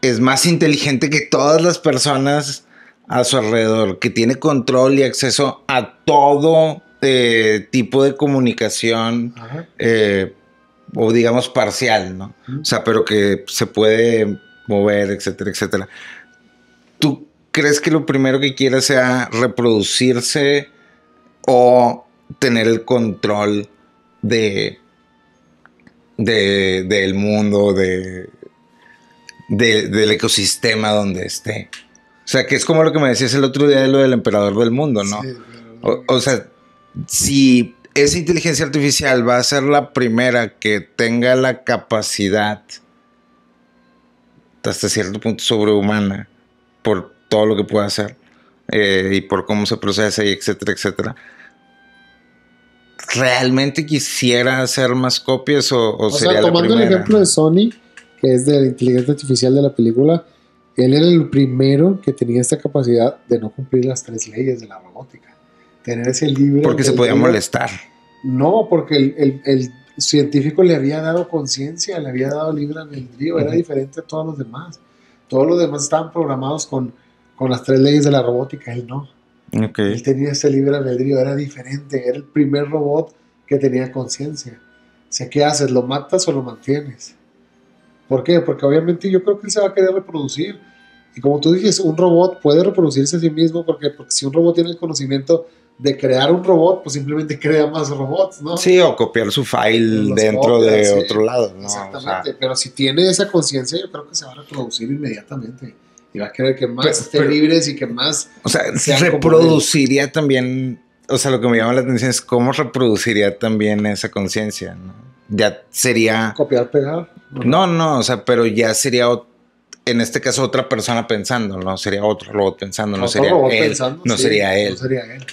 es más inteligente que todas las personas a su alrededor, que tiene control y acceso a todo tipo de comunicación, o digamos parcial, ¿no? O sea, pero que se puede mover, etcétera, etcétera. ¿Tú crees que lo primero que quiera sea reproducirse o tener el control del mundo, del ecosistema donde esté? O sea, que es como lo que me decías el otro día de lo del emperador del mundo, ¿no? Sí, pero... O sea, si esa inteligencia artificial va a ser la primera que tenga la capacidad hasta cierto punto sobrehumana por todo lo que puede hacer y por cómo se procesa y etcétera, etcétera, ¿realmente quisiera hacer más copias o sería sea, la tomando primera? el ejemplo de Sony, que es de la inteligencia artificial de la película, él era el primero que tenía esta capacidad de no cumplir las 3 leyes de la robótica. Tener ese libre... Porque se podía molestar. No, porque el científico le había dado conciencia, le había dado libre albedrío, era diferente a todos los demás. Todos los demás estaban programados con las 3 leyes de la robótica, él no. Okay. Él tenía ese libre albedrío, era diferente, era el primer robot que tenía conciencia. O sea, ¿qué haces? ¿Lo matas o lo mantienes? ¿Por qué? Porque obviamente yo creo que él se va a querer reproducir. Y como tú dices, un robot puede reproducirse a sí mismo porque si un robot tiene el conocimiento de crear un robot, pues simplemente crea más robots, ¿no? Sí, o copiar su file dentro de sí, otro lado, ¿no? Exactamente, o sea, pero si tiene esa conciencia, yo creo que se va a reproducir inmediatamente. Y va a querer que más estén libres y que más... O sea, reproduciría también... O sea, lo que me llama la atención es cómo reproduciría también esa conciencia, ¿no? Ya sería... Copiar, pegar. No, o sea, pero ya sería... En este caso, otra persona pensando, ¿no? Sería otro robot pensando, no sería él. No sería él. No sería él.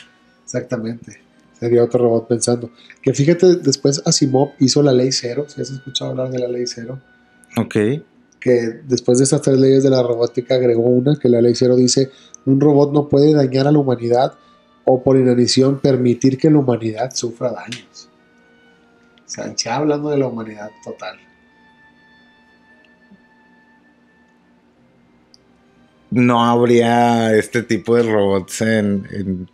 Exactamente. Sería otro robot pensando. Que fíjate, después Asimov hizo la ley cero. ¿Si has escuchado hablar de la ley cero? Ok. Que después de estas 3 leyes de la robótica agregó una, que la ley cero dice: un robot no puede dañar a la humanidad o por inanición permitir que la humanidad sufra daños. O sea, ya hablando de la humanidad total. No habría este tipo de robots en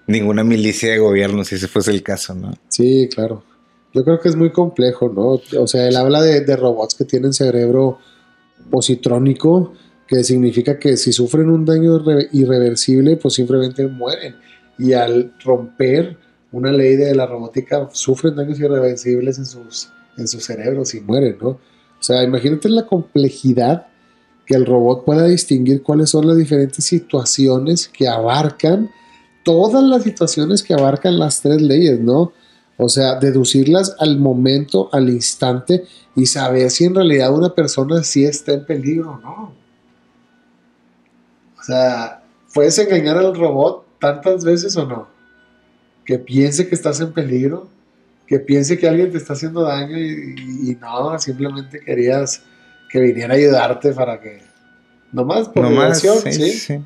ninguna milicia de gobierno, si ese fuese el caso, ¿no? Sí, claro. Yo creo que es muy complejo, ¿no? O sea, él habla de robots que tienen cerebro positrónico, que significa que si sufren un daño irreversible, pues simplemente mueren. Y al romper una ley de la robótica, sufren daños irreversibles en sus cerebros y mueren, ¿no? O sea, imagínate la complejidad que el robot pueda distinguir cuáles son las diferentes situaciones que abarcan, todas las situaciones que abarcan las 3 leyes, ¿no? O sea, deducirlas al momento, al instante, y saber si en realidad una persona sí está en peligro o no. O sea, ¿puedes engañar al robot tantas veces o no? Que piense que estás en peligro, que piense que alguien te está haciendo daño y no, simplemente querías que viniera a ayudarte para que... Nomás por diversión, ¿sí?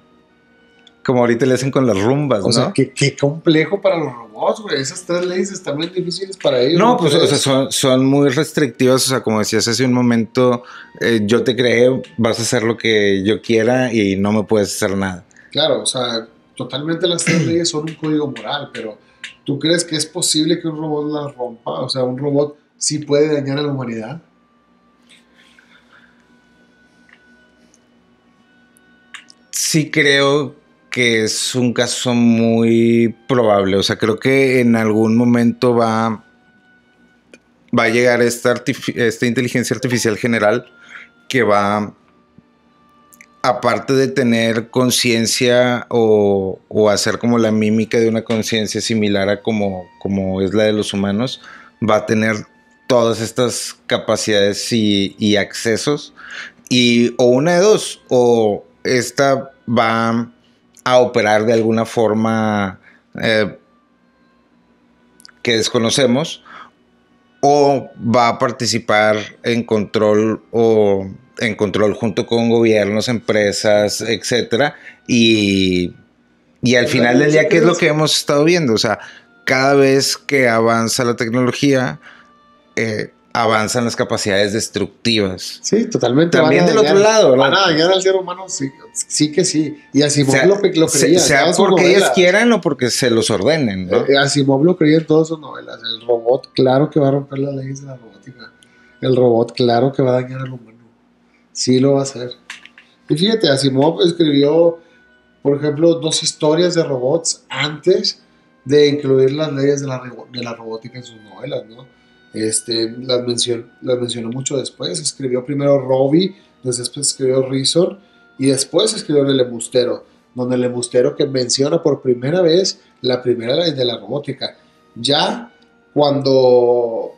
Como ahorita le hacen con las rumbas, ¿no? O sea, qué complejo para los robots, güey. Esas 3 leyes están muy difíciles para ellos. No, pues, o sea, son muy restrictivas. O sea, como decías hace un momento, yo te creo, vas a hacer lo que yo quiera y no me puedes hacer nada. Claro, o sea, totalmente las 3 leyes son un código moral, pero ¿tú crees que es posible que un robot las rompa? O sea, ¿un robot sí puede dañar a la humanidad? Sí creo que es un caso muy probable. O sea, creo que en algún momento va a llegar esta inteligencia artificial general que va aparte de tener conciencia o hacer como la mímica de una conciencia similar a como es la de los humanos, va a tener todas estas capacidades y accesos. Y o una de dos, o esta va a operar de alguna forma que desconocemos, o va a participar en control junto con gobiernos, empresas, etcétera, y al final del día, ¿qué es lo que hemos estado viendo? O sea, cada vez que avanza la tecnología, avanzan las capacidades destructivas. Sí, totalmente. También del otro lado, van a dañar al ser humano, sí que sí. Y Asimov lo creía. Sea porque ellas quieran o porque se los ordenen, ¿no? Asimov lo creía en todas sus novelas. El robot, claro que va a romper las leyes de la robótica. El robot, claro que va a dañar al humano. Sí lo va a hacer. Y fíjate, Asimov escribió, por ejemplo, 2 historias de robots antes de incluir las leyes de la robótica en sus novelas, ¿no? Las mencionó mucho después. Escribió primero Robbie, después escribió Reason y después escribió El Embustero, donde el embustero que menciona por primera vez la primera ley de la robótica. Ya cuando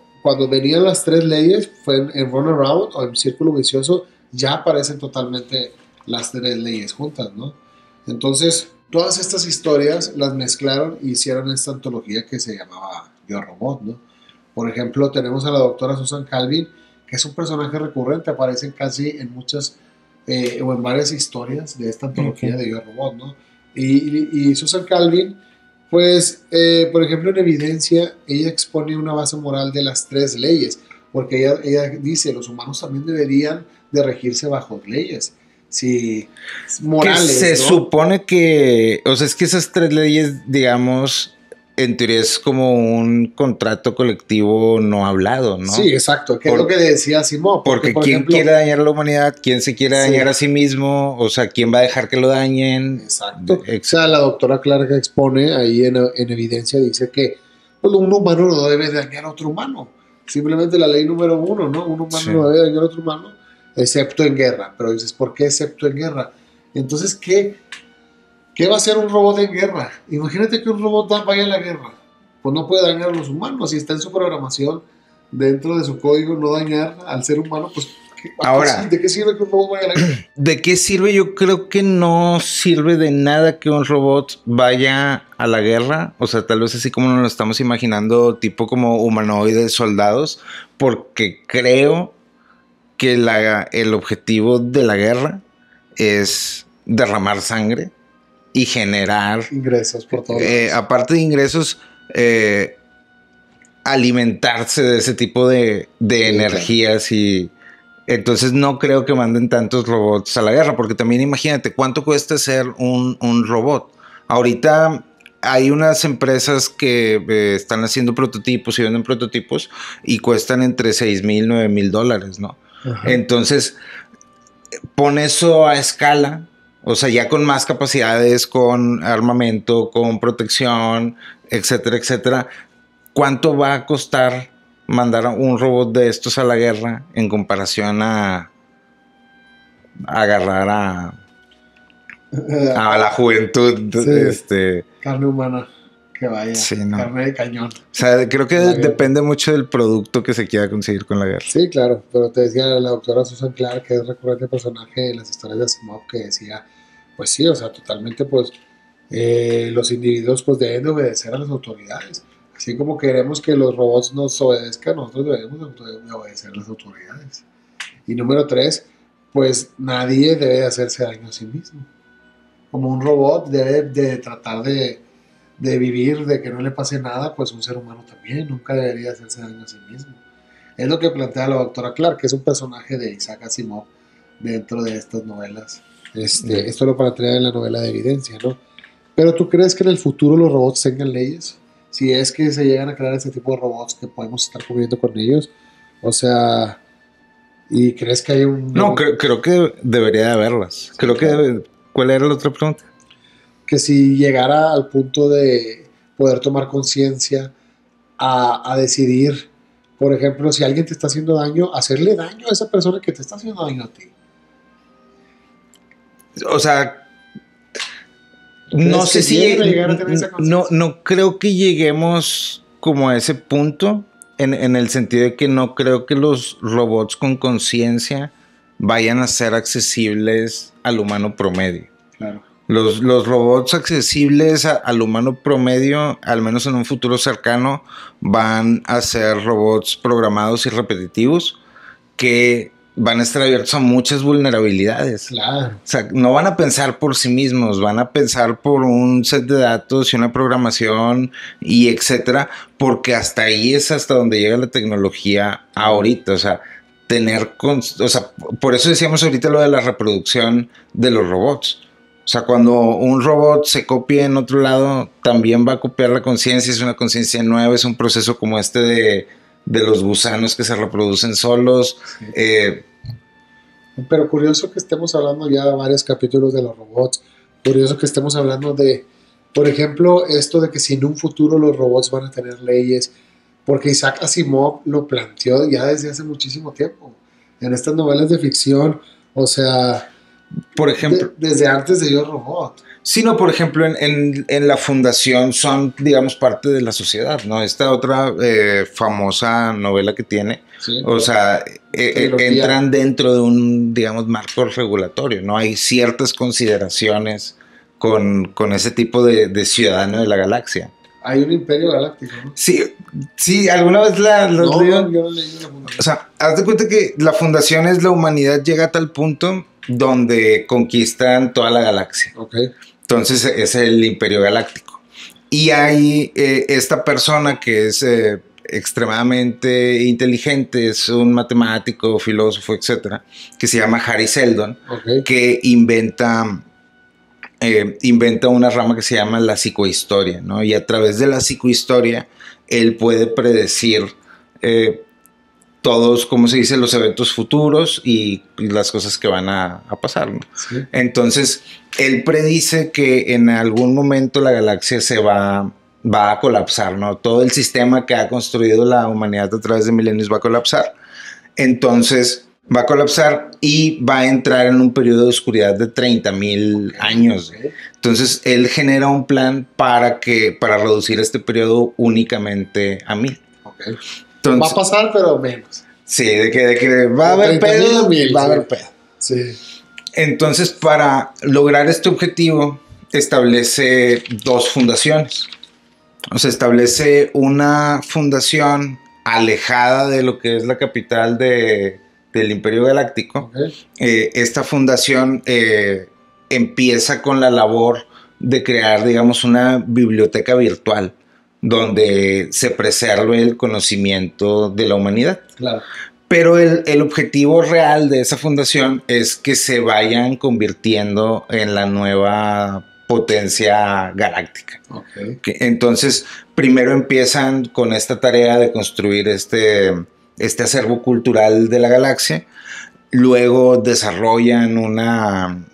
venían las 3 leyes, fue en Runaround o en Círculo Vicioso, ya aparecen totalmente las 3 leyes juntas, ¿no? Entonces, todas estas historias las mezclaron y hicieron esta antología que se llamaba Yo Robot, ¿no? Por ejemplo, tenemos a la doctora Susan Calvin, que es un personaje recurrente, aparece casi en muchas o en varias historias de esta antología de Yo Robot, ¿no? Y Susan Calvin, pues, por ejemplo, en Evidencia, ella expone una base moral de las 3 leyes, porque ella dice, los humanos también deberían de regirse bajo leyes, sí, morales, que se ¿no? supone que, o sea, es que esas 3 leyes, digamos, en teoría es como un contrato colectivo no hablado, ¿no? Sí, exacto, que es lo que decía Asimov. Porque por ¿quién ejemplo, quiere dañar a la humanidad? ¿Quién se quiere dañar a sí mismo? O sea, ¿quién va a dejar que lo dañen? Exacto. O sea, la doctora Clark expone ahí en Evidencia, dice que pues, un humano no debe dañar a otro humano. Simplemente la ley número 1, ¿no? Un humano no debe dañar a otro humano, excepto en guerra. Pero dices, ¿por qué excepto en guerra? Entonces, ¿qué va a hacer un robot en guerra? Imagínate que un robot vaya a la guerra. Pues no puede dañar a los humanos. Y está en su programación, dentro de su código, no dañar al ser humano. Pues, ahora, ¿de qué sirve que un robot vaya a la guerra? ¿De qué sirve? Yo creo que no sirve de nada que un robot vaya a la guerra. O sea, tal vez así como nos lo estamos imaginando, tipo como humanoides soldados. Porque creo que el objetivo de la guerra es derramar sangre y generar ingresos por todos aparte de ingresos, alimentarse de ese tipo de energías. Claro. Y entonces no creo que manden tantos robots a la guerra, porque también imagínate cuánto cuesta ser un robot. Ahorita hay unas empresas que están haciendo prototipos y venden prototipos y cuestan entre $6,000 y $9,000, ¿no? Ajá. Entonces pon eso a escala. O sea, ya con más capacidades, con armamento, con protección, etcétera, etcétera. ¿Cuánto va a costar mandar un robot de estos a la guerra en comparación a agarrar a la juventud? Sí, carne humana que vaya, sí, no. Carne de cañón. O sea, creo que depende mucho del producto que se quiera conseguir con la guerra. Sí, claro, pero te decía la doctora Susan Clark, que es recurrente personaje en las historias de Asimov, que decía, pues sí, o sea, totalmente, pues, los individuos pues deben de obedecer a las autoridades. Así como queremos que los robots nos obedezcan, nosotros debemos de obedecer a las autoridades. Y número 3, pues nadie debe de hacerse daño a sí mismo. Como un robot debe de tratar de vivir, de que no le pase nada, pues un ser humano también nunca debería hacerse daño a sí mismo. Es lo que plantea la doctora Clark, que es un personaje de Isaac Asimov dentro de estas novelas. Esto lo plantea en la novela de Evidencia, ¿no? Pero ¿tú crees que en el futuro los robots tengan leyes? Si es que se llegan a crear este tipo de robots que podemos estar conviviendo con ellos, o sea, ¿y crees que hay un...? No, creo que debería de haberlas. Sí, creo que... ¿Cuál era la otra pregunta? Que si llegara al punto de poder tomar conciencia a decidir, por ejemplo, si alguien te está haciendo daño, hacerle daño a esa persona que te está haciendo daño a ti. o sea, no sé si no creo que lleguemos como a ese punto en el sentido de que no creo que los robots con conciencia vayan a ser accesibles al humano promedio. Claro. Los robots accesibles al humano promedio, al menos en un futuro cercano, van a ser robots programados y repetitivos que van a estar abiertos a muchas vulnerabilidades. Claro. O sea, no van a pensar por sí mismos, van a pensar por un set de datos y una programación y etcétera, porque hasta ahí es hasta donde llega la tecnología ahorita. O sea, por eso decíamos ahorita lo de la reproducción de los robots. O sea, cuando un robot se copia en otro lado, también va a copiar la conciencia, es una conciencia nueva, es un proceso como este de los gusanos que se reproducen solos. Sí. Pero curioso que estemos hablando ya de varios capítulos de los robots, curioso que estemos hablando de, por ejemplo, esto de que si en un futuro los robots van a tener leyes, porque Isaac Asimov lo planteó ya desde hace muchísimo tiempo, en estas novelas de ficción, o sea... Por ejemplo, desde antes de Yo Robot. Sino, por ejemplo, en la fundación son, digamos, parte de la sociedad, ¿no? Esta otra famosa novela que tiene, sí, o sea, entran dentro de un, digamos, marco regulatorio, ¿no? Hay ciertas consideraciones con ese tipo de ciudadano de la galaxia. Hay un imperio galáctico, ¿no? Sí, alguna vez no, yo no leí la fundación. O sea, haz de cuenta que la fundación es la humanidad llega a tal punto donde conquistan toda la galaxia. Okay. Entonces es el imperio galáctico. Y hay esta persona que es extremadamente inteligente, es un matemático, filósofo, etcétera, que se llama Hari Seldon, okay, que inventa una rama que se llama la psicohistoria, ¿no? Y a través de la psicohistoria él puede predecir todos, como se dice, los eventos futuros y las cosas que van a pasar, ¿no? Sí. Entonces, él predice que en algún momento la galaxia se va a colapsar, ¿no? Todo el sistema que ha construido la humanidad a través de milenios va a colapsar. Entonces, va a colapsar y va a entrar en un periodo de oscuridad de 30,000 años. Entonces, él genera un plan para reducir este periodo únicamente a 1000. Okay. Entonces, va a pasar, pero menos. Sí, de que va a haber pedo, va a haber pedo. Sí. Entonces, para lograr este objetivo, establece dos fundaciones. O sea, establece una fundación alejada de lo que es la capital del Imperio Galáctico. Okay. Esta fundación empieza con la labor de crear, digamos, una biblioteca virtual donde se preserve el conocimiento de la humanidad. Claro. Pero el objetivo real de esa fundación es que se vayan convirtiendo en la nueva potencia galáctica. Okay. Entonces, primero empiezan con esta tarea de construir este acervo cultural de la galaxia, luego desarrollan una...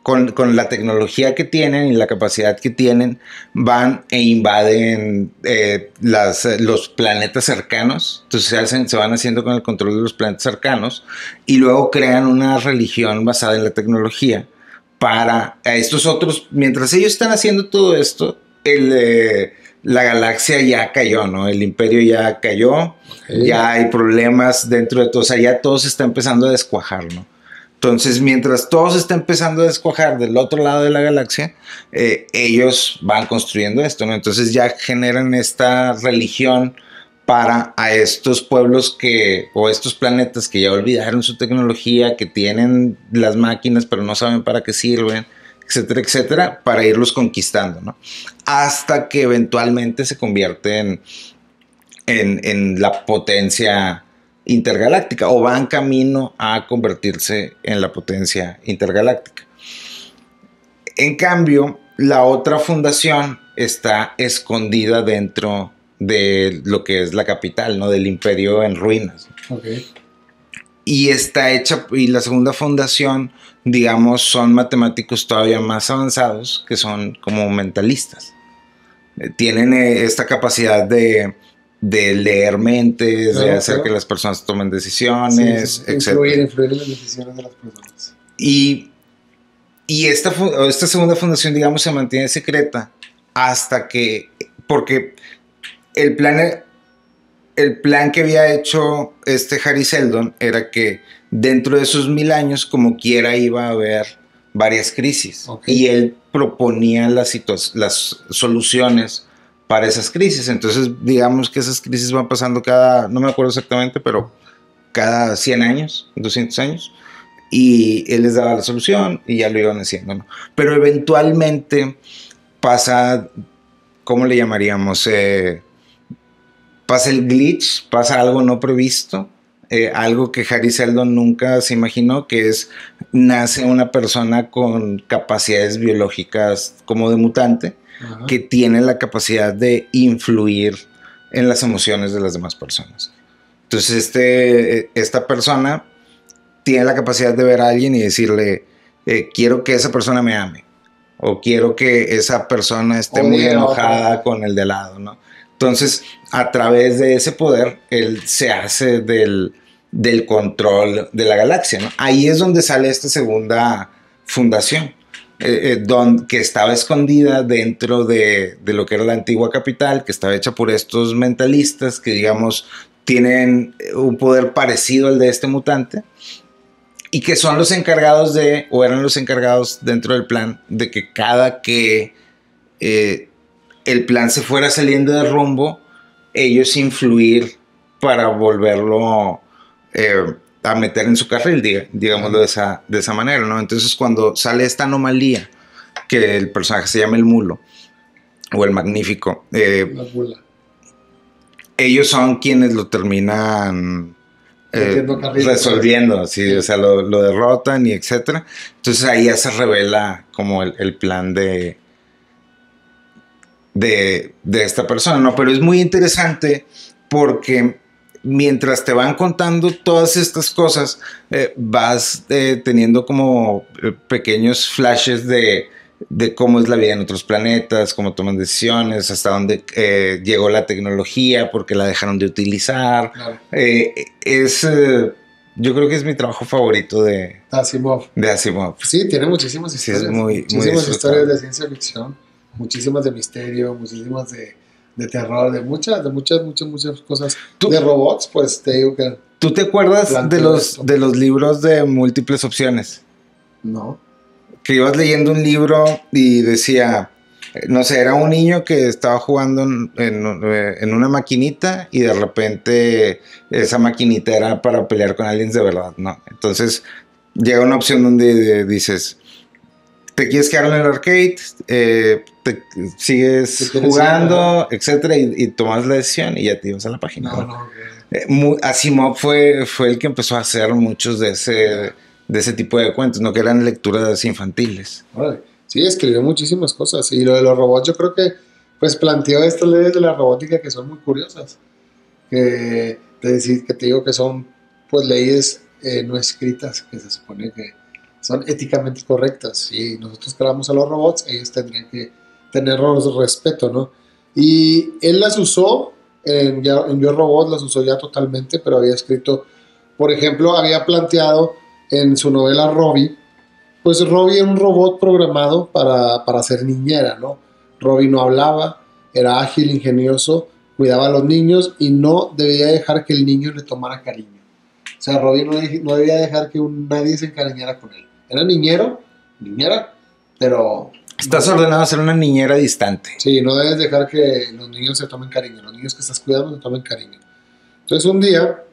Con la tecnología que tienen y la capacidad que tienen, van e invaden los planetas cercanos. Entonces se van haciendo con el control de los planetas cercanos y luego crean una religión basada en la tecnología para a estos otros. Mientras ellos están haciendo todo esto, la galaxia ya cayó, ¿no? El imperio ya cayó, okay, ya hay problemas dentro de todo, o sea, ya todo se está empezando a descuajar, ¿no? Entonces, mientras todo se está empezando a descuajar del otro lado de la galaxia, ellos van construyendo esto, ¿no? Entonces ya generan esta religión para a estos pueblos o estos planetas que ya olvidaron su tecnología, que tienen las máquinas pero no saben para qué sirven, etcétera, etcétera, para irlos conquistando, ¿no? Hasta que eventualmente se convierten en la potencia intergaláctica o van camino a convertirse en la potencia intergaláctica. En cambio, la otra fundación está escondida dentro de lo que es la capital, ¿no? Del imperio en ruinas. Okay. Y está hecha, y la segunda fundación, digamos, son matemáticos todavía más avanzados que son como mentalistas. Tienen esta capacidad de leer mentes, claro, de hacer que las personas tomen decisiones, etc. Influir en las decisiones de las personas. Y Y esta segunda fundación, digamos, se mantiene secreta hasta que, porque el plan que había hecho Hari Seldon era que dentro de esos 1000 años, como quiera, iba a haber varias crisis. Okay. Y él proponía las soluciones para esas crisis. Entonces, digamos que esas crisis van pasando no me acuerdo exactamente, pero cada 100 años, 200 años. Y él les daba la solución y ya lo iban haciendo, ¿no? Pero eventualmente pasa, ¿cómo le llamaríamos? Pasa el glitch, pasa algo no previsto, algo que Hari Seldon nunca se imaginó, que nace una persona con capacidades biológicas como de mutante, uh-huh, que tiene la capacidad de influir en las emociones de las demás personas. Entonces esta persona tiene la capacidad de ver a alguien y decirle, quiero que esa persona me ame, o quiero que esa persona esté muy enojada con el de al lado, ¿no? Entonces, a través de ese poder, él se hace del control de la galaxia, ¿no? Ahí es donde sale esta segunda fundación, que estaba escondida dentro de lo que era la antigua capital, que estaba hecha por estos mentalistas que, digamos, tienen un poder parecido al de este mutante, y que son los encargados o eran los encargados dentro del plan de que cada que el plan se fuera saliendo de rumbo, ellos influir para volverlo a meter en su carril, digámoslo de esa manera, ¿no? Entonces, cuando sale esta anomalía, que el personaje se llama el Mulo, o el Magnífico, ellos son quienes lo terminan resolviendo, sí, o sea, lo derrotan y etcétera. Entonces ahí ya se revela como el plan de esta persona, ¿no? Pero es muy interesante porque mientras te van contando todas estas cosas, vas teniendo como pequeños flashes de cómo es la vida en otros planetas, cómo toman decisiones, hasta dónde llegó la tecnología, porque la dejaron de utilizar. Claro. Yo creo que es mi trabajo favorito de Asimov. Sí, tiene muchísimas historias. Sí, es muchísimas historias de ciencia ficción, muchísimas de misterio, muchísimas de terror, de muchas cosas. De robots, pues te digo que... ¿Tú te acuerdas de los libros de múltiples opciones? No. Que ibas leyendo un libro y decía, no sé, era un niño que estaba jugando en una maquinita y de repente esa maquinita era para pelear con aliens de verdad, ¿no? Entonces llega una opción donde dices, te quieres quedar en el arcade, te sigues jugando, etcétera, y tomas la decisión y ya te ibas a la página. Okay. Asimov fue el que empezó a hacer muchos de ese tipo de cuentos, ¿no? Que eran lecturas infantiles. Vale. Sí, escribió muchísimas cosas. Y lo de los robots, yo creo que pues planteó estas leyes de la robótica que son muy curiosas. Que te digo que son pues leyes no escritas, que se supone que son éticamente correctas. Si nosotros creamos a los robots, ellos tendrían que tenernos respeto, ¿no? Y él las usó en Yo Robot, las usó ya totalmente, pero había escrito, por ejemplo, había planteado en su novela Robbie, pues Robbie era un robot programado para ser niñera, ¿no? Robbie no hablaba, era ágil, ingenioso, cuidaba a los niños y no debía dejar que el niño le tomara cariño. O sea, Robbie no debía dejar que nadie se encariñara con él. Era niñera, pero... Estás ordenado a ser una niñera distante. Sí, no debes dejar que los niños se tomen cariño, los niños que estás cuidando se tomen cariño. Entonces un día...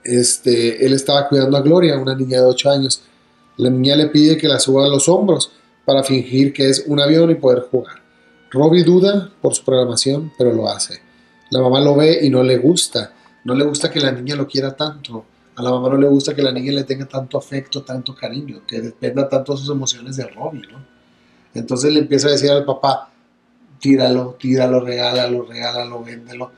él estaba cuidando a Gloria, una niña de 8 años. La niña le pide que la suba a los hombros para fingir que es un avión y poder jugar. Robbie duda por su programación, pero lo hace. La mamá lo ve y no le gusta. No le gusta que la niña lo quiera tanto. A la mamá no le gusta que la niña le tenga tanto afecto, tanto cariño, que dependa tanto de sus emociones de Robbie, ¿no? Entonces le empieza a decir al papá, tíralo, regálalo, véndelo.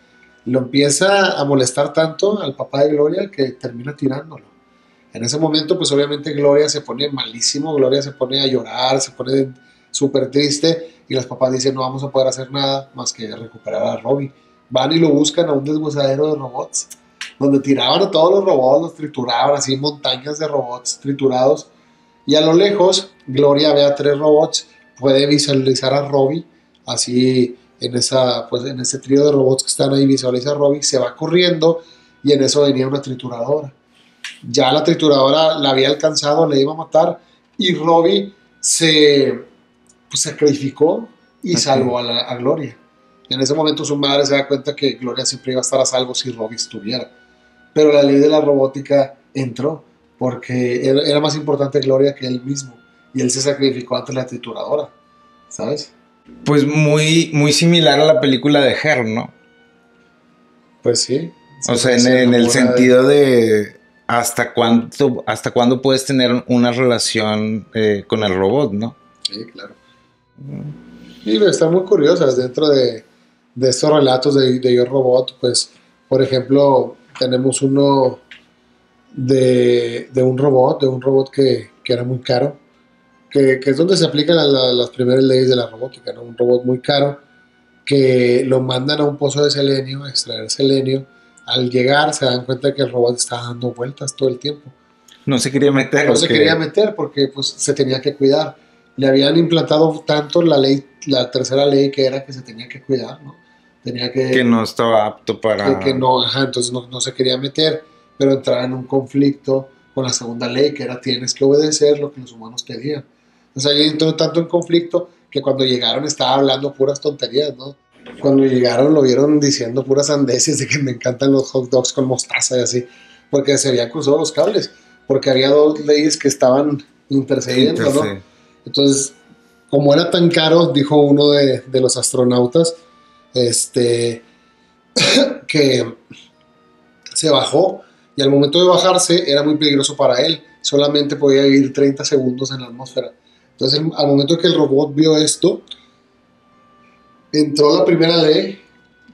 Lo empieza a molestar tanto al papá de Gloria que termina tirándolo. En ese momento, pues obviamente Gloria se pone malísimo, Gloria se pone a llorar, se pone súper triste y los papás dicen no vamos a poder hacer nada más que recuperar a Robbie. Van y lo buscan a un deshuesadero de robots, donde tiraban a todos los robots, los trituraban, así montañas de robots triturados, Y a lo lejos, Gloria ve a 3 robots, puede visualizar a Robbie, así pues, en ese trío de robots que están ahí, visualiza a Robbie, se va corriendo y en eso venía una trituradora. Ya la trituradora la había alcanzado, le iba a matar y Robbie se sacrificó y salvó a Gloria. En ese momento su madre se da cuenta que Gloria siempre iba a estar a salvo si Robbie estuviera. Pero la ley de la robótica entró porque era más importante Gloria que él mismo y él se sacrificó ante la trituradora, ¿sabes? Pues muy, muy similar a la película de Her, ¿no? Pues sí. O sea, en el sentido de hasta cuándo puedes tener una relación con el robot, ¿no? Sí, claro. Y están muy curiosas dentro de estos relatos de Yo Robot. Pues, por ejemplo, tenemos uno de un robot que era muy caro, que es donde se aplican las primeras leyes de la robótica, ¿no? Un robot muy caro que lo mandan a un pozo de selenio, a extraer selenio. Al llegar se dan cuenta que el robot está dando vueltas todo el tiempo. No se quería meter. No se quería meter porque pues, se tenía que cuidar. Le habían implantado tanto la tercera ley que era que se tenía que cuidar, ¿no? Que no estaba apto para... Que no, entonces no se quería meter, pero entraba en un conflicto con la segunda ley, que era tienes que obedecer lo que los humanos pedían. O sea, yo entró tanto en conflicto que cuando llegaron estaba hablando puras tonterías, ¿no? Cuando llegaron lo vieron diciendo puras sandeces de que me encantan los hot dogs con mostaza y así, porque se habían cruzado los cables, porque había 2 leyes que estaban intercediendo, ¿no? Entonces, como era tan caro, dijo uno de los astronautas, que se bajó y al momento de bajarse era muy peligroso para él, solamente podía vivir 30 segundos en la atmósfera. Entonces, al momento que el robot vio esto, entró la primera ley,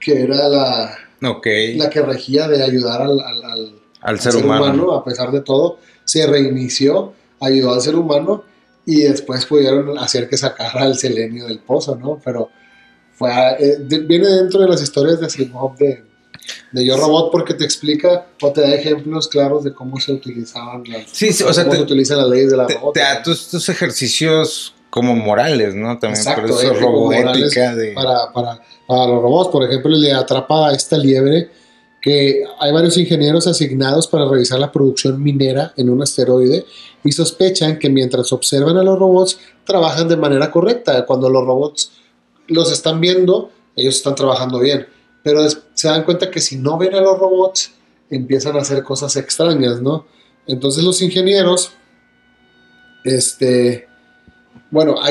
que era la que regía de ayudar al ser humano, a pesar de todo. Se reinició, ayudó al ser humano y después pudieron hacer que sacara el selenio del pozo, ¿no? Pero viene dentro de las historias de Asimov de Yo Robot, porque te explica o te da ejemplos claros de cómo se utilizaban se utilizan las leyes de la robótica. Te da estos ejercicios como morales, ¿no? También. Exacto, por eso robótica para los robots. Por ejemplo, le atrapa a esta liebre, que hay varios ingenieros asignados para revisar la producción minera en un asteroide y sospechan que mientras observan a los robots trabajan de manera correcta. Cuando los robots los están viendo, ellos están trabajando bien, pero se dan cuenta que si no ven a los robots empiezan a hacer cosas extrañas, ¿no? Entonces los ingenieros, hay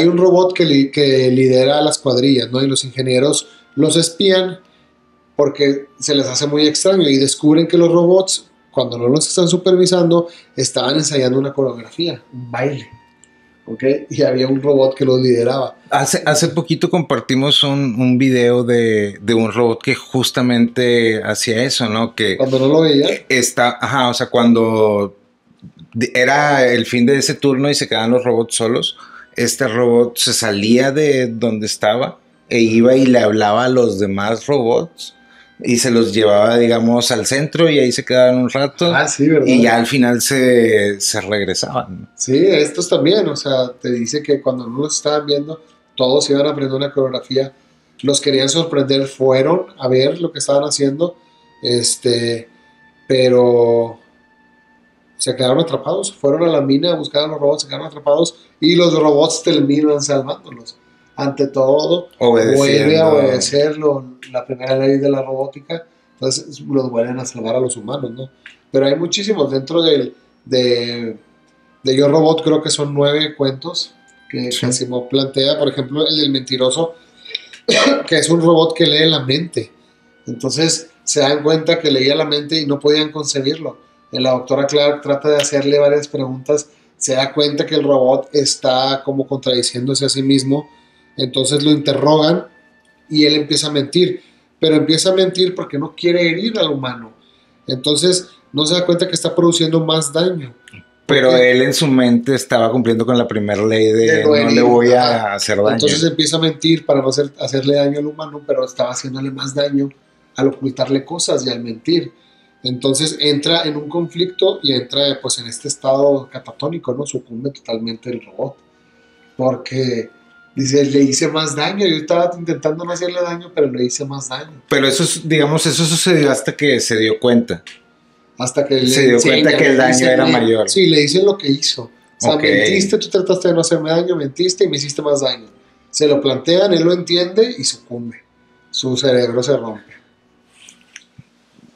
un robot que lidera a las cuadrillas, ¿no? Y los ingenieros los espían porque se les hace muy extraño y descubren que los robots, cuando no los están supervisando, estaban ensayando una coreografía, un baile. ¿Okay? Y había un robot que los lideraba. Hace poquito compartimos un video de un robot que justamente hacía eso, ¿no? Que cuando no lo veía. O sea, cuando era el fin de ese turno y se quedaban los robots solos, este robot se salía de donde estaba e iba y le hablaba a los demás robots y se los llevaba, digamos, al centro y ahí se quedaban un rato. Sí, ¿verdad? Y ya al final se regresaban. Sí, estos también, o sea, te dice que cuando no los estaban viendo, todos iban a aprender una coreografía. Los querían sorprender, fueron a ver lo que estaban haciendo, pero se quedaron atrapados. Fueron a la mina a buscar a los robots, se quedaron atrapados y los robots terminan salvándolos. Ante todo, vuelve a obedecer la primera ley de la robótica, entonces los vuelven a salvar a los humanos, ¿no? Pero hay muchísimos dentro de Yo Robot, creo que son 9 cuentos que Asimov plantea. Por ejemplo, el del mentiroso, que es un robot que lee la mente. Entonces se dan cuenta que leía la mente y no podían concebirlo. La doctora Clark trata de hacerle varias preguntas, se da cuenta que el robot está como contradiciéndose a sí mismo. Entonces lo interrogan y él empieza a mentir, pero empieza a mentir porque no quiere herir al humano. Entonces no se da cuenta que está produciendo más daño. Pero él en su mente estaba cumpliendo con la primera ley de no le voy a hacer daño. Entonces empieza a mentir para no hacerle daño al humano, pero estaba haciéndole más daño al ocultarle cosas y al mentir. Entonces entra en un conflicto y entra pues en este estado catatónico, ¿no? Sucumbe totalmente el robot. Porque dice, le hice más daño. Yo estaba intentando no hacerle daño, pero le hice más daño. Pero eso, digamos, eso sucedió hasta que se dio cuenta. Hasta que se dio cuenta que el daño era mayor. Sí, le dicen lo que hizo. O sea, mentiste, tú trataste de no hacerme daño, mentiste y me hiciste más daño. Se lo plantean, él lo entiende y sucumbe. Su cerebro se rompe.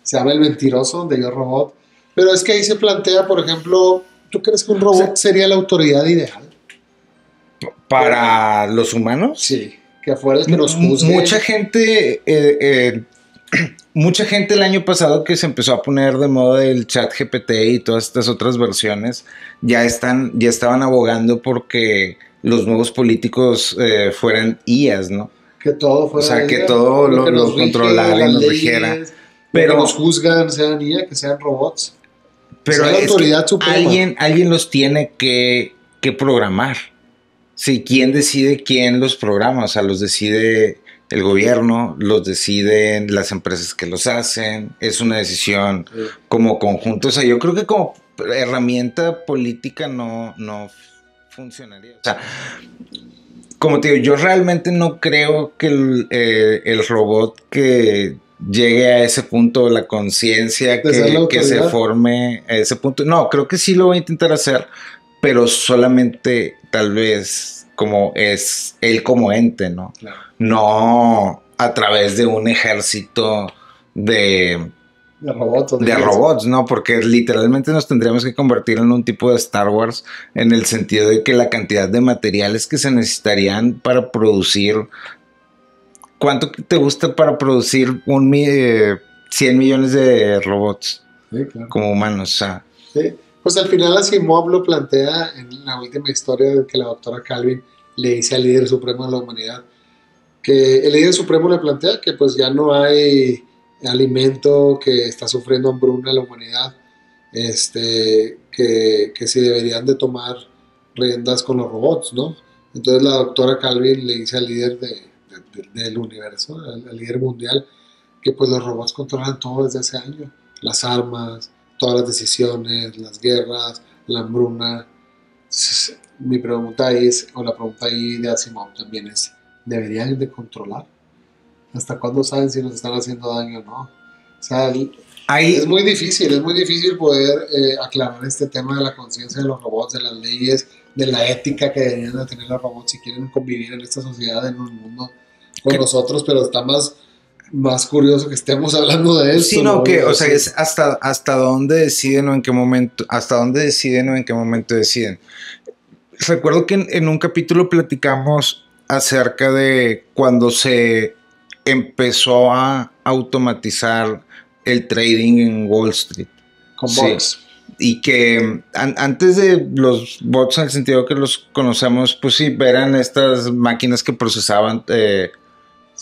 Se llama El Mentiroso de Yo Robot. Pero es que ahí se plantea, por ejemplo, ¿tú crees que un robot sería la autoridad ideal? ¿Para los humanos? Sí, que fuera el que nos juzgue. Mucha gente el año pasado que se empezó a poner de moda el chat GPT y todas estas otras versiones, ya estaban abogando porque los nuevos políticos fueran IAs, ¿no? Que todo fuera O sea, que todo lo controlara y nos rigiera. Pero que nos juzgan, sean IA, que sean robots. Pero sea la autoridad suprema. Alguien los tiene que programar. Sí, ¿quién decide quién los programa? O sea, los decide el gobierno, los deciden las empresas que los hacen. Es una decisión como conjunto. O sea, yo creo que como herramienta política no funcionaría. O sea, como te digo, yo realmente no creo que el robot que llegue a ese punto, la conciencia que se forme a ese punto. No, creo que sí lo voy a intentar hacer, pero solamente tal vez como es él como ente, ¿no? Claro. No a través de un ejército de robots, ¿no? Porque literalmente nos tendríamos que convertir en un tipo de Star Wars en el sentido de que la cantidad de materiales que se necesitarían para producir... ¿Cuánto te gusta para producir 100 millones de robots? Sí, claro. Como humanos, o sea... Sí. Pues al final Asimov lo plantea en la última historia que la doctora Calvin le dice al líder supremo de la humanidad, que el líder supremo le plantea que pues ya no hay alimento, que está sufriendo hambruna la humanidad, que si deberían de tomar riendas con los robots, ¿no? Entonces la doctora Calvin le dice al líder del universo, al líder mundial, que pues los robots controlan todo desde hace años, las armas, todas las decisiones, las guerras, la hambruna. Mi pregunta ahí es, o la pregunta ahí de Asimov también es, ¿deberían de controlar? ¿Hasta cuándo saben si nos están haciendo daño o no? O sea, es muy difícil poder aclarar este tema de la conciencia de los robots, de las leyes, de la ética que deberían de tener los robots si quieren convivir en esta sociedad, en un mundo con nosotros, pero está más curioso que estemos hablando de esto. Sí, no, que, o sea, es hasta dónde deciden o en qué momento, deciden. Recuerdo que en un capítulo platicamos acerca de cuando se empezó a automatizar el trading en Wall Street. Con bots. Y que antes de los bots, en el sentido que los conocemos, pues sí, eran estas máquinas que procesaban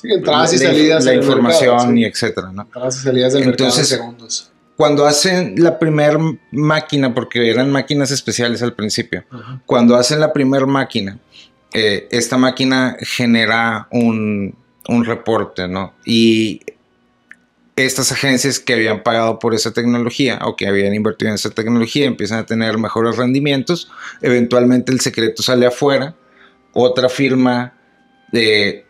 entradas y salidas la información mercado, y etcétera, ¿no? Entradas y salidas del mercado en segundos. Cuando hacen la primer máquina, porque eran máquinas especiales al principio, cuando hacen la primer máquina, esta máquina genera un reporte, ¿no? Y estas agencias que habían pagado por esa tecnología o que habían invertido en esa tecnología empiezan a tener mejores rendimientos. Eventualmente el secreto sale afuera, otra firma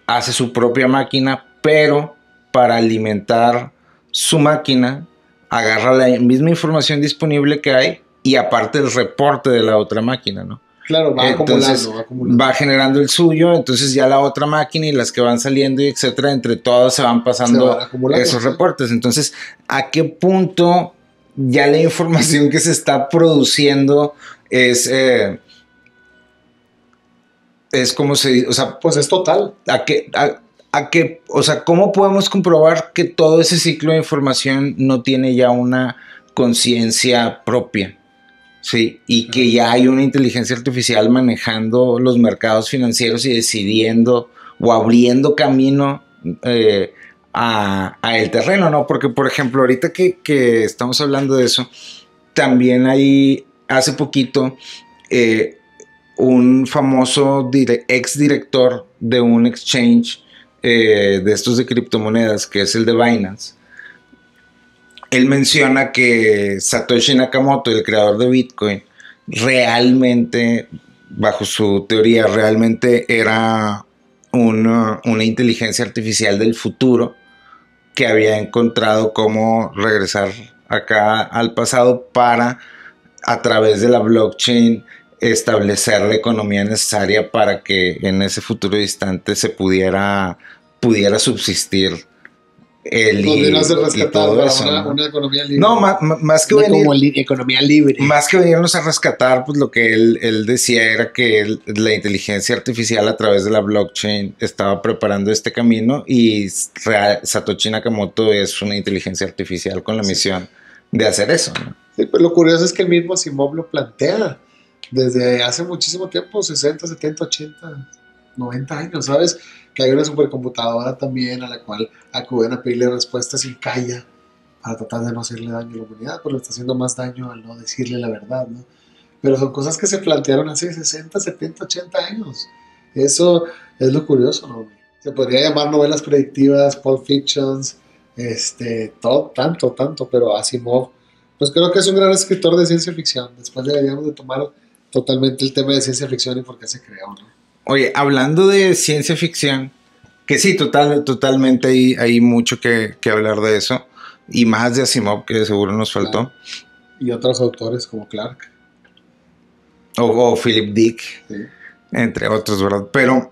hace su propia máquina, pero para alimentar su máquina agarra la misma información disponible que hay y aparte el reporte de la otra máquina, ¿no? Claro, va acumulando. Va generando el suyo, entonces ya la otra máquina y las que van saliendo y etcétera, entre todas se van pasando esos reportes. Entonces, ¿a qué punto ya la información que se está produciendo es como se dice? O sea, pues es total. O sea, ¿cómo podemos comprobar que todo ese ciclo de información no tiene ya una conciencia propia? Sí, y que ya hay una inteligencia artificial manejando los mercados financieros y decidiendo o abriendo camino a el terreno, ¿no? Porque, por ejemplo, ahorita que estamos hablando de eso, también hay, hace poquito, un famoso ex director de un exchange de estos de criptomonedas, que es el de Binance, él menciona que Satoshi Nakamoto, el creador de Bitcoin, realmente, bajo su teoría, realmente era una inteligencia artificial del futuro que había encontrado cómo regresar acá al pasado para, a través de la blockchain, establecer la economía necesaria para que en ese futuro distante se pudiera subsistir él Nos viene a hacer y rescatar todo para eso, ¿no? una economía libre. No, más que Una venir, como economía libre. más que venirnos a rescatar, pues lo que él decía era que la inteligencia artificial a través de la blockchain estaba preparando este camino y Satoshi Nakamoto es una inteligencia artificial con la misión de hacer eso, ¿no? Sí, pues lo curioso es que el mismo Asimov lo plantea desde hace muchísimo tiempo, 60, 70, 80, 90 años, ¿sabes? Que hay una supercomputadora también a la cual acuden a pedirle respuestas y calla para tratar de no hacerle daño a la humanidad, pero le está haciendo más daño al no decirle la verdad, ¿no? Pero son cosas que se plantearon hace 60, 70, 80 años. Eso es lo curioso, ¿no? Se podría llamar novelas predictivas, Pulp Fictions, todo, tanto, pero Asimov, pues creo que es un gran escritor de ciencia ficción. Después deberíamos de tomar totalmente el tema de ciencia ficción y por qué se creó, ¿no? Oye, hablando de ciencia ficción, que sí, totalmente hay mucho que hablar de eso, y más de Asimov, que seguro nos faltó. Claro. Y otros autores como Clark. O Philip Dick, Sí. entre otros, ¿verdad? Pero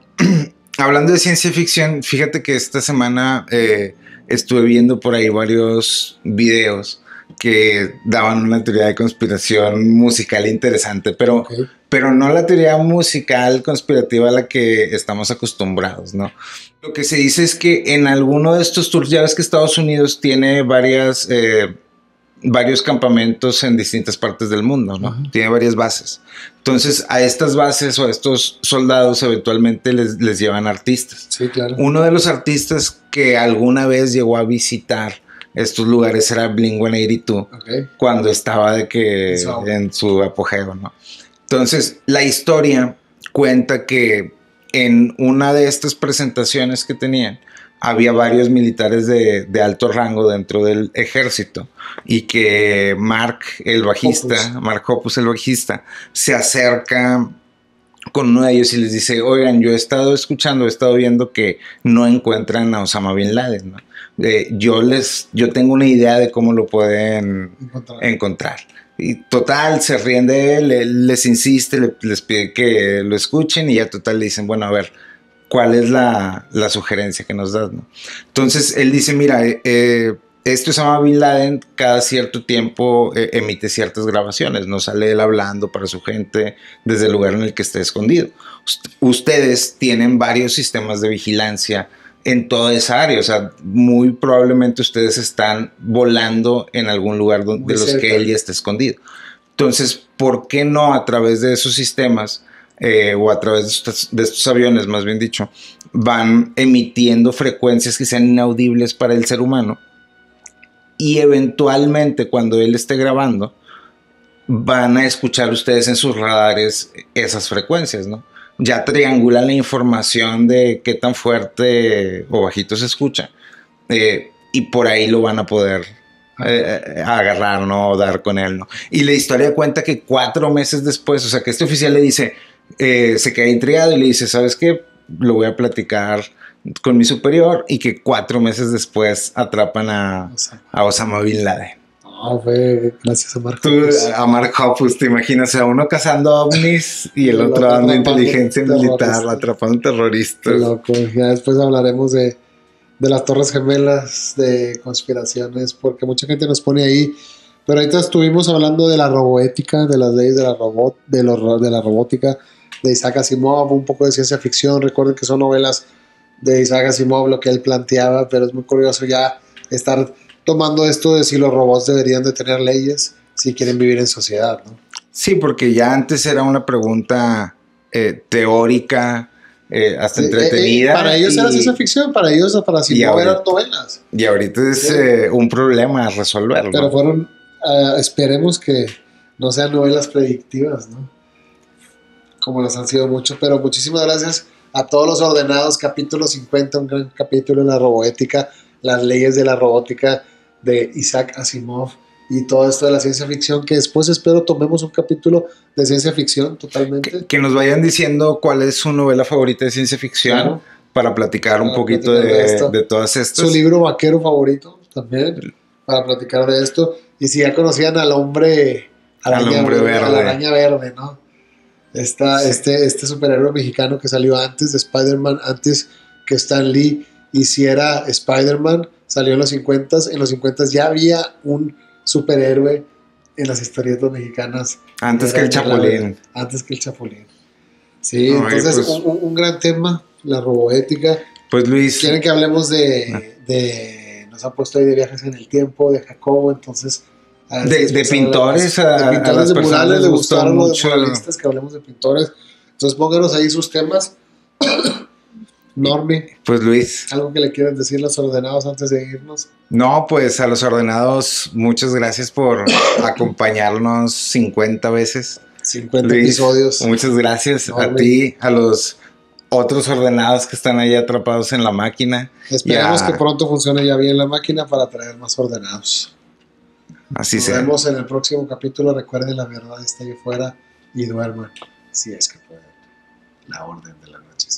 hablando de ciencia ficción, fíjate que esta semana estuve viendo por ahí varios videos que daban una teoría de conspiración musical interesante, pero no la teoría musical conspirativa a la que estamos acostumbrados, ¿no? Lo que se dice es que en alguno de estos tours, ya ves que Estados Unidos tiene varios campamentos en distintas partes del mundo, ¿no? Uh-huh. Tiene varias bases. Entonces, a estas bases o a estos soldados eventualmente les llevan artistas. Sí, claro. Uno de los artistas que alguna vez llegó a visitar estos lugares era Blink-182, okay, cuando estaba en su apogeo, ¿no? Entonces, la historia cuenta que en una de estas presentaciones que tenían, había varios militares de alto rango dentro del ejército y que Mark Hoppus, el bajista, se acerca con uno de ellos y les dice, oigan, yo he estado viendo que no encuentran a Osama Bin Laden, ¿no? Yo tengo una idea de cómo lo pueden encontrar. Y total, se ríen de él les insiste, les pide que lo escuchen y ya total le dicen, bueno, a ver, ¿cuál es la sugerencia que nos das, ¿no? Entonces él dice, mira, Osama Bin Laden cada cierto tiempo emite ciertas grabaciones, no sale él hablando para su gente desde el lugar en el que esté escondido. Ustedes tienen varios sistemas de vigilancia en toda esa área, o sea, muy probablemente ustedes están volando en algún lugar de los que él ya está escondido. Entonces, ¿por qué no a través de esos sistemas o a través de estos aviones, más bien dicho, van emitiendo frecuencias que sean inaudibles para el ser humano? Y eventualmente cuando él esté grabando, van a escuchar ustedes en sus radares esas frecuencias, ¿no? Ya triangulan la información de qué tan fuerte o bajito se escucha. Y por ahí lo van a poder agarrar, ¿no? O dar con él, ¿no? Y la historia cuenta que 4 meses después, o sea, que este oficial le dice, se queda intrigado y le dice, ¿sabes qué? Lo voy a platicar con mi superior, y que 4 meses después atrapan a Osama Bin Laden. No, fue gracias a Mark Hoppus. A Mark Hoppus, te imaginas, a uno cazando ovnis y el otro dando inteligencia militar, atrapando terroristas. Qué loco. Ya después hablaremos de las Torres Gemelas, de conspiraciones, porque mucha gente nos pone ahí. Pero ahorita estuvimos hablando de la roboética, de las leyes de la robótica, de Isaac Asimov, un poco de ciencia ficción. Recuerden que son novelas de Isaac Asimov lo que él planteaba, pero es muy curioso ya estar tomando esto de si los robots deberían de tener leyes si quieren vivir en sociedad, ¿no? Sí, porque ya antes era una pregunta teórica, hasta entretenida. Para ellos era ciencia ficción, para ellos, para Asimov eran novelas. Y ahorita es un problema a resolverlo. Pero fueron, esperemos que no sean novelas predictivas, ¿no? Como las han sido mucho, pero muchísimas gracias a todos los ordenados. Capítulo 50, un gran capítulo de la robótica, las leyes de la robótica. de Isaac Asimov y todo esto de la ciencia ficción, que después espero tomemos un capítulo de ciencia ficción totalmente. Que nos vayan diciendo cuál es su novela favorita de ciencia ficción, claro, para platicar un poquito de todas estas. Su libro vaquero favorito también, para platicar de esto. Y si ya conocían al hombre, verde. A la araña verde, ¿no? Este superhéroe mexicano que salió antes de Spider-Man, antes que Stan Lee hiciera Spider-Man, salió en los 50s. En los 50s ya había un superhéroe en las historietas mexicanas. Antes que el Chapulín. Antes que el Chapulín. Sí, no, entonces pues, un gran tema, la roboética. Pues Luis. Quieren que hablemos nos ha puesto ahí de viajes en el tiempo, de Jacobo, entonces... De pintores, a las de personas les gustaron mucho. De muralistas, que hablemos de pintores. Entonces pónganos ahí sus temas. Normi. Pues Luis. ¿Algo que le quieran decir a los ordenados antes de irnos? No, pues a los ordenados, muchas gracias por acompañarnos 50 veces. 50 Luis, episodios. Muchas gracias a ti, a los otros ordenados que están ahí atrapados en la máquina. Esperemos que pronto funcione ya bien la máquina para traer más ordenados. Así Nos vemos en el próximo capítulo. Recuerden, la verdad está ahí fuera y duerman, si es que pueden. La orden de la noche.